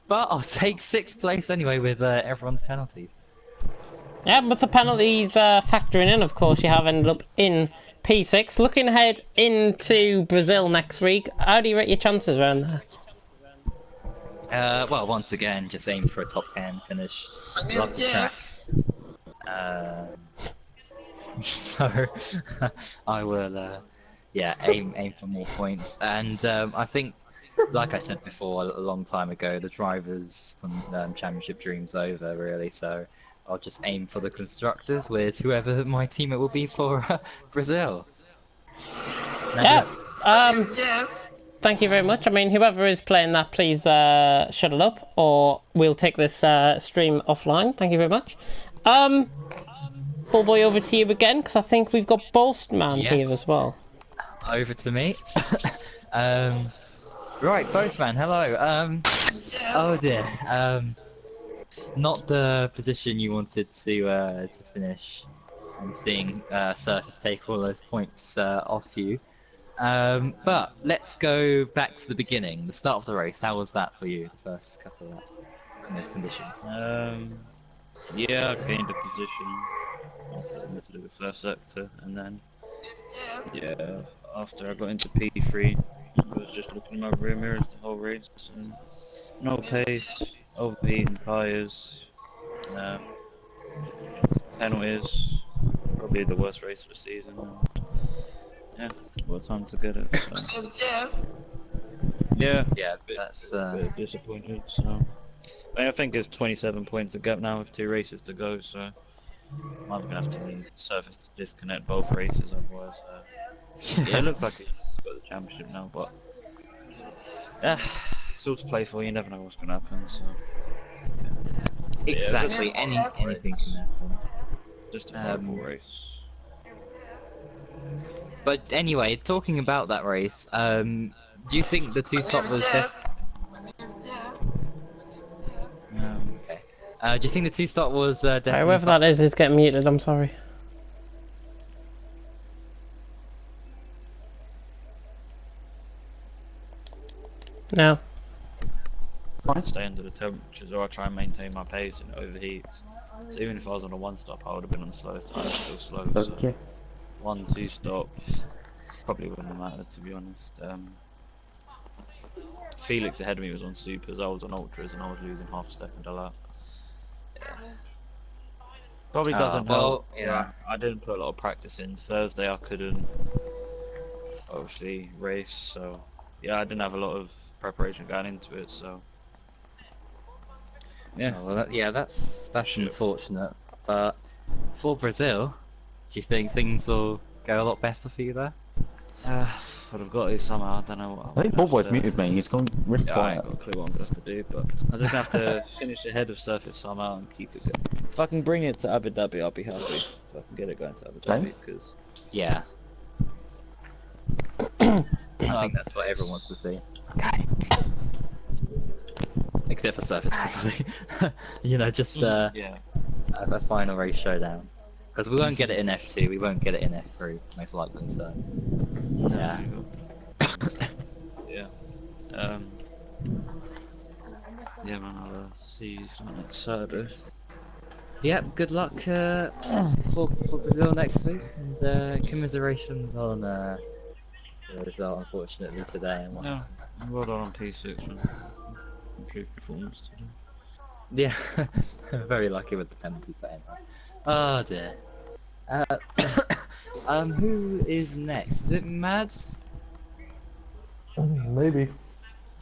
but I'll take 6th place anyway with everyone's penalties. Yeah, with the penalties factoring in, of course, you have ended up in P6. Looking ahead into Brazil next week, how do you rate your chances around there? Well, once again, just aim for a top 10 finish. Love the track. So, I will... yeah, aim for more points, and I think, like I said before a long time ago, the drivers from Championship Dream's over, really. So I'll just aim for the constructors with whoever my teammate will be for Brazil. Yeah. Thank you very much. I mean, whoever is playing that, please shut it up, or we'll take this stream offline. Thank you very much. Ballboy, over to you again, because I think we've got Bolstman here as well. Over to me. Right, Postman, hello. Oh dear. Not the position you wanted to finish and seeing Surface take all those points off you. But let's go back to the beginning, the start of the race. How was that for you, the first couple of laps in those conditions? Yeah, I gained a position after I went to do the first sector, and then yeah, after I got into P3, I was just looking at my rear mirrors the whole race. And no pace, overheating tyres, penalties, probably the worst race of the season. And yeah, what time to get it. So. Yeah, That's a bit disappointed. So I think it's 27 points to gap now with 2 races to go. So I'm either gonna have to need Surface to disconnect both races, otherwise. Yeah, it looks like he's got the championship now, but yeah, it's all to play for. You never know what's gonna happen. So exactly. Yeah, Anything can happen. just a horrible race. But anyway, talking about that race, do you think the two stop was okay. Do you think the two stop was definitely? Whoever that is getting muted. I'm sorry. No. I stay under the temperatures, or I try and maintain my pace and it overheats. So even if I was on a 1-stop, I would have been on the slowest time, still slow. Okay. So 1, 2 stop probably wouldn't have mattered, to be honest. Felix ahead of me was on supers, I was on ultras, and I was losing half a second a lap. Yeah. Probably doesn't help. Yeah. I didn't put a lot of practice in. Thursday I couldn't obviously race, so yeah, I didn't have a lot of preparation going into it. So yeah, Oh, well, that's unfortunate. But for Brazil, do you think things will go a lot better for you there? but I've got to somehow. I don't know what. I think Bobo's muted me. He's gone really Yeah, I quiet. ain't got a clue what I'm gonna have to do, but I'm just gonna have to finish ahead of Surface somehow and keep it going. If I can bring it to Abu Dhabi, I'll be happy. If I can get it going to Abu Dhabi, because Yeah. I think that's what everyone wants to see. Okay. Except for Surface, probably. You know, just yeah, a final race showdown. Because we won't get it in F2, we won't get it in F3, most likely, so... Yeah. yeah, yeah, man. I'll see you next Saturday. Yep, good luck for Brazil next week, and commiserations on the result, unfortunately, today. And Yeah, well done on P6, man. Improved performance today. Yeah, very lucky with the penalties, but anyway. Oh dear. Who is next? Is it Mads? Maybe.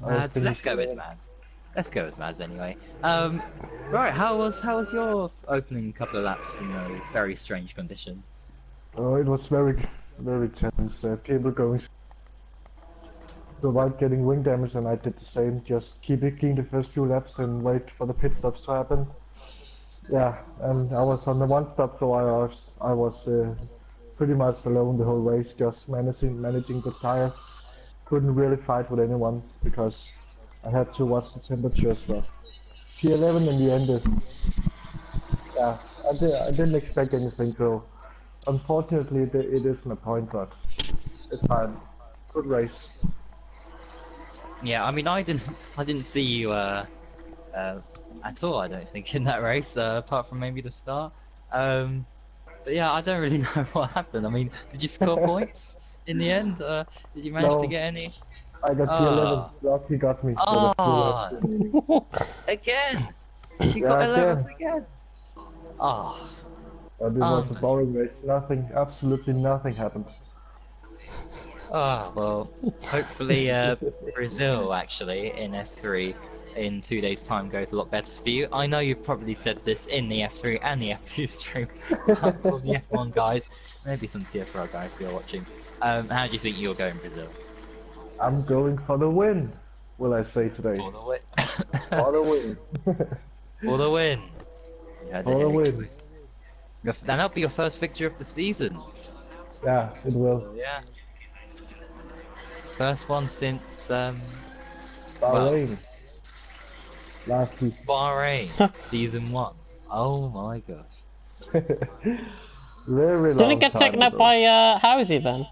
Mads, let's go with Mads. Let's go with Mads anyway. Right, how was your opening couple of laps in those very strange conditions? Oh, it was very, very tense. People going to avoid getting wing damage, and I did the same. Just keep it clean the first few laps and wait for the pit stops to happen. Yeah, and I was on the 1-stop, so I was pretty much alone the whole race, just managing the tires. Couldn't really fight with anyone because I had to watch the temperatures. But P11 in the end is, yeah, I didn't expect anything. So unfortunately, it isn't a point, but it's fine. Good race. Yeah, I mean, I didn't see you at all. I don't think in that race, apart from maybe the start. But yeah, I don't really know what happened. I mean, did you score points in the end? Did you manage to get any? I got P11. Lucky got me. Oh, again! You got 11th again. Oh. But it was a boring race. Nothing, absolutely nothing happened. Oh, well, hopefully Brazil actually in F3 in 2 days' time goes a lot better for you. I know you've probably said this in the F3 and the F2 stream, but for the F1 guys, maybe some TFR guys who are watching, how do you think you'll go in Brazil? I'm going for the win, will I say today. For the win. For the win. For the win. Yeah, For the win. That'll be your first victory of the season. Yeah, it will. Yeah. First one since Bahrain. Last season. Bahrain, season 1. Oh my gosh. Very Didn't it long get time taken up ago. by Housie then?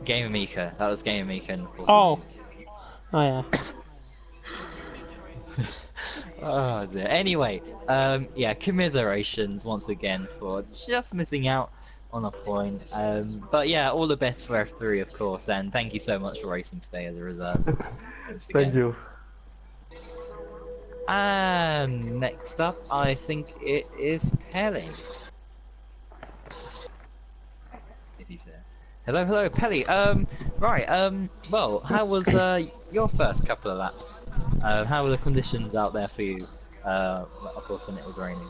Game of Mika. That was Game of Mika in the 14. Oh. Oh yeah. Oh dear. Anyway, yeah, commiserations once again for just missing out on a point. But yeah, all the best for F3, of course, and thank you so much for racing today as a reserve. Once Thank again. you. And next up, I think it is Pelly. If he's there. Hello, hello, Pelly. Right. Well, how was your first couple of laps? How were the conditions out there for you? Of course, when it was raining.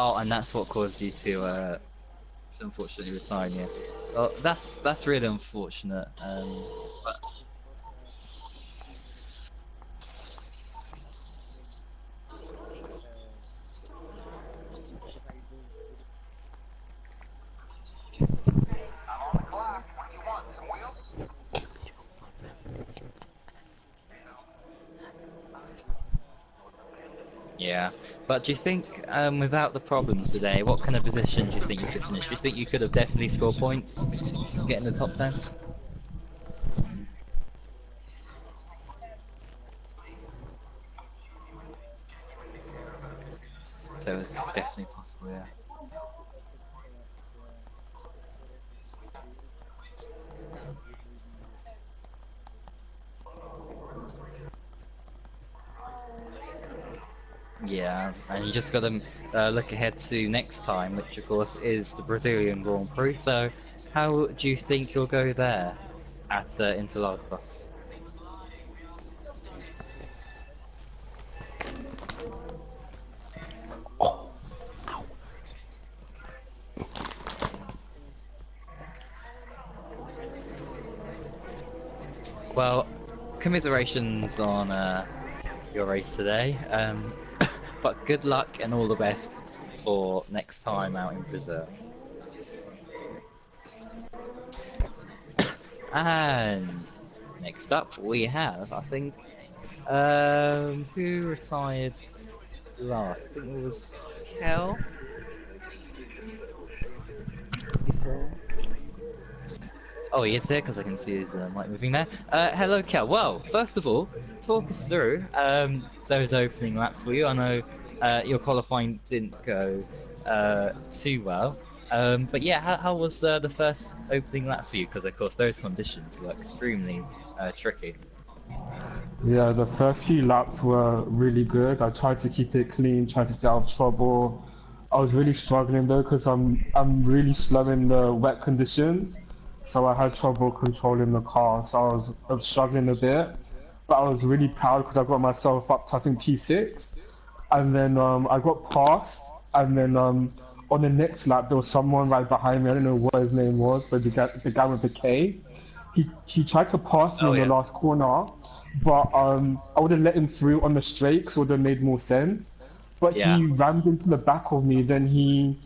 Oh, and that's what caused you to unfortunately retire. Yeah. Well, that's really unfortunate. But yeah. But do you think, without the problems today, what kind of position do you think you could finish? Do you think you could have definitely scored points, get in the top 10? So it's definitely possible, yeah. Yeah, and you just got to look ahead to next time, which of course is the Brazilian Grand Prix. So, how do you think you'll go there at Interlagos? Well, commiserations on your race today. But good luck and all the best for next time out in Brazil. And next up we have, I think, who retired last? I think it was Kel. He's here. Oh, he is here because I can see his mic moving there. Hello, Kel. Well, first of all, talk us through those opening laps for you. I know your qualifying didn't go too well, but yeah, how was the first opening laps for you? Because of course those conditions were extremely tricky. Yeah, the first few laps were really good. I tried to keep it clean, tried to stay out of trouble. I was really struggling though because I'm really slow in the wet conditions, so I had trouble controlling the car. So I was struggling a bit, but I was really proud because I got myself up to I think P6, and then I got past, and then on the next lap there was someone right behind me. I don't know what his name was, but the guy with the K. He tried to pass me Oh on the yeah. last corner, but I would have let him through on the straight, so it would have made more sense. But Yeah. he rammed into the back of me. Then he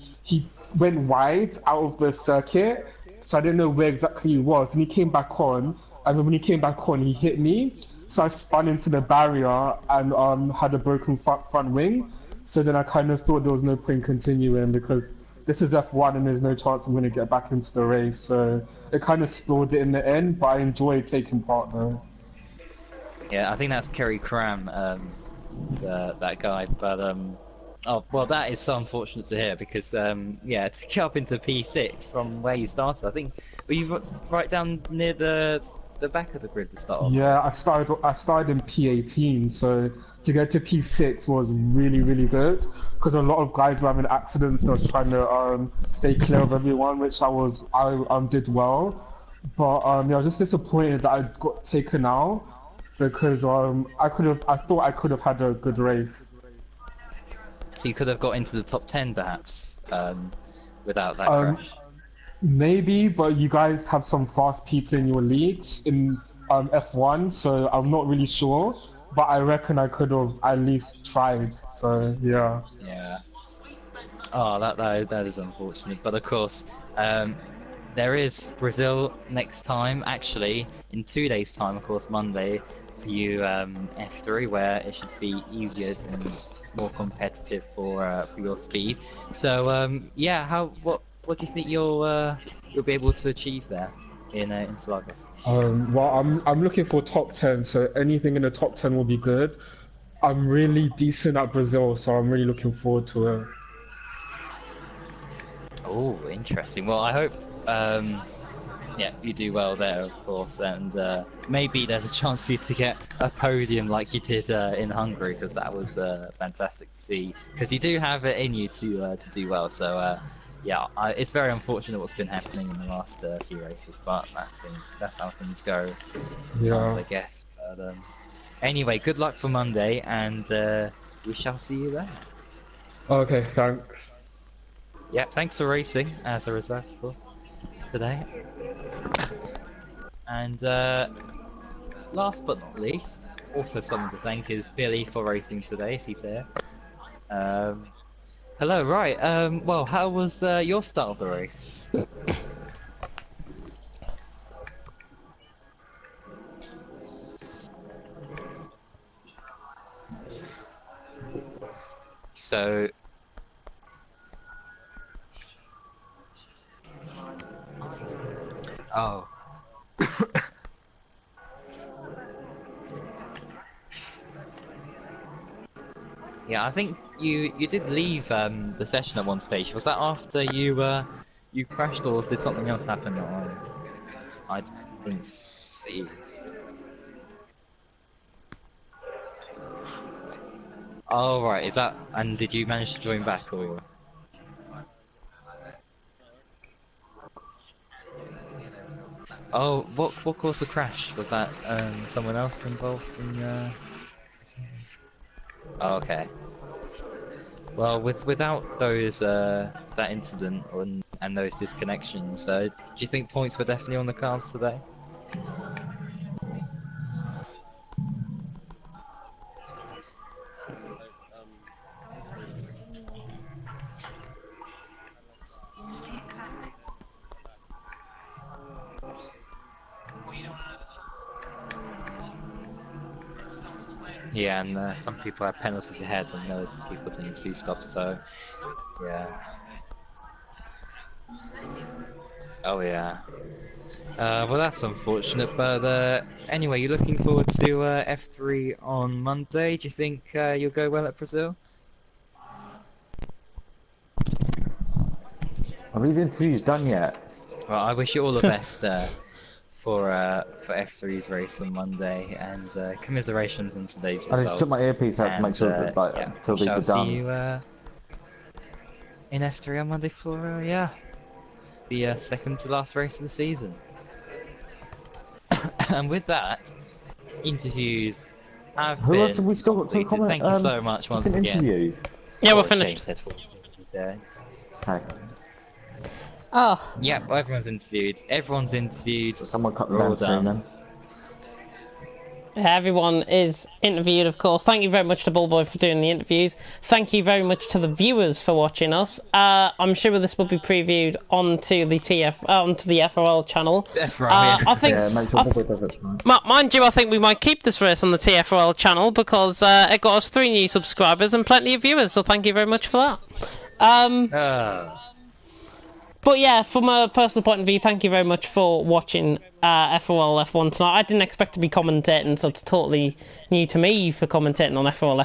went wide out of the circuit, so I didn't know where exactly he was. And he came back on, and then when he came back on, he hit me. So I spun into the barrier and had a broken front wing. So then I kind of thought there was no point continuing because this is F1 and there's no chance I'm going to get back into the race. So it kind of stalled it in the end, but I enjoyed taking part though. Yeah, I think that's Kerry Cram, that guy. But oh well, that is so unfortunate to hear because yeah, to get up into P6 from where you started, I think were you right down near the back of the grid to start off? Yeah, I started in P18, so to get to P6 was really good because a lot of guys were having accidents. And I was trying to stay clear of everyone, which I did well. But yeah, I was just disappointed that I got taken out because I thought I could have had a good race. So you could have got into the top 10 perhaps without that crash. Maybe, but you guys have some fast people in your leagues in F1, so I'm not really sure. But I reckon I could have at least tried. So yeah. Yeah. Oh, that is unfortunate. But of course, there is Brazil next time. Actually, in 2 days' time, of course, Monday for you F3, where it should be easier and more competitive for your speed. So yeah, what do you think you'll be able to achieve there in Interlagos? Well, I'm looking for top 10, so anything in the top 10 will be good. I'm really decent at Brazil, so I'm really looking forward to it. Oh, interesting. Well, I hope yeah, you do well there, of course, and maybe there's a chance for you to get a podium like you did in Hungary, because that was fantastic to see. Because you do have it in you to do well. So yeah, it's very unfortunate what's been happening in the last few races, but that's how things go sometimes, I guess. But anyway, good luck for Monday, and we shall see you there. Okay, thanks. Yeah, thanks for racing as a reserve, of course, today. And last but not least, also someone to thank is Billy for racing today, if he's here. Hello, right. Well, how was your start of the race? So... Oh. Yeah, I think you did leave the session at one stage. Was that after you crashed, or did something else happen that I didn't see? Oh right, is that? And did you manage to join back, or? Oh, what caused the crash? Was that someone else involved in? Oh, okay. Well, without those that incident and those disconnections, do you think points were definitely on the cards today? Yeah, and some people have penalties ahead and other people doing 2 stops, so yeah. Oh yeah. Well, that's unfortunate, but anyway, you're looking forward to F3 on Monday. Do you think you'll go well at Brazil? Are these interviews done yet? Well, I wish you all the best for F3's race on Monday, and commiserations on today's result. I just took my earpiece out to make sure that until these were done. Shall see you in F3 on Monday for yeah, the second to last race of the season. And with that, interviews have been. Who else have we still got to comment? Thank you so much once again. Interview? Yeah, we're finished. Okay. Oh. Yeah, well, everyone's interviewed. Everyone's interviewed. Someone cut the We're all down screen done. then. Everyone is interviewed, of course. Thank you very much to Bullboy for doing the interviews. Thank you very much to the viewers for watching us. I'm sure this will be previewed onto the onto the FRL channel. FRL, yeah. I think, Yeah, make sure Bobby does it. Nice. mind you, I think we might keep this race on the TFRL channel because it got us 3 new subscribers and plenty of viewers. So thank you very much for that. But yeah, from a personal point of view, thank you very much for watching FRL F1 tonight. I didn't expect to be commentating, so it's totally new to me for commentating on FRL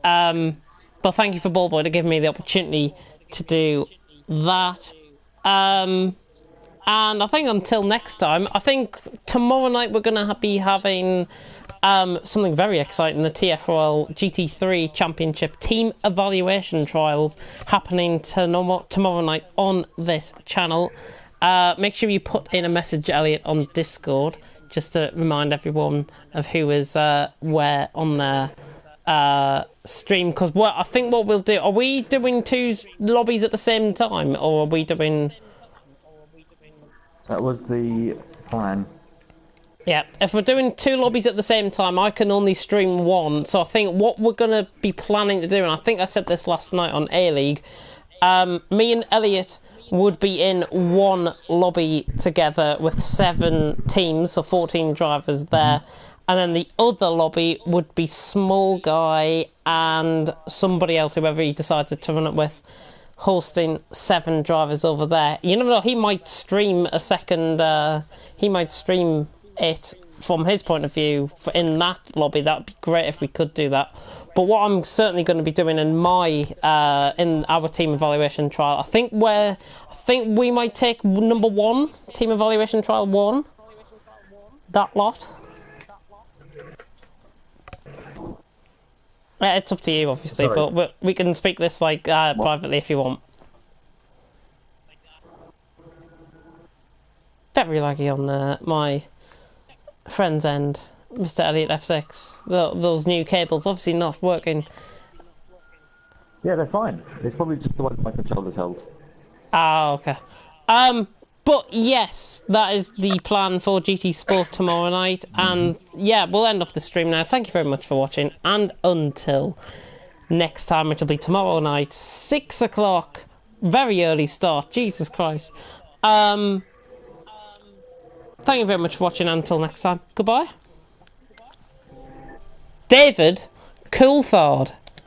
F1. But thank you for Ballboy to give me the opportunity to do that. And I think until next time, I think tomorrow night we're going to be having something very exciting, the TFRL GT3 Championship Team Evaluation Trials happening tomorrow night on this channel. Make sure you put in a message, Elliot, on Discord, just to remind everyone of who is where on their stream, because I think what we'll do, are we doing 2 lobbies at the same time, or are we doing... That was the plan. Yeah, if we're doing 2 lobbies at the same time, I can only stream 1. So I think what we're going to be planning to do, and I think I said this last night on A-League, me and Elliot would be in 1 lobby together with 7 teams, so 14 drivers there. And then the other lobby would be Small Guy and somebody else, whoever he decided to run it with, hosting 7 drivers over there. You never know, he might stream a second, he might stream it from his point of view in that lobby. That'd be great if we could do that. But what I'm certainly going to be doing in my in our team evaluation trial, I think we might take number 1 team evaluation trial 1, that lot. It's up to you, obviously. Sorry. But we can speak this like privately if you want. Very laggy on my friend's end, Mr. Elliot F6. Those new cables obviously not working. Yeah, they're fine. It's probably just the way my controller's held. Ah, okay. But yes, that is the plan for GT Sport tomorrow night. And yeah, we'll end off the stream now. Thank you very much for watching. And until next time, which will be tomorrow night, 6 o'clock. Very early start. Jesus Christ. Thank you very much for watching. Until next time. Goodbye. David Coulthard.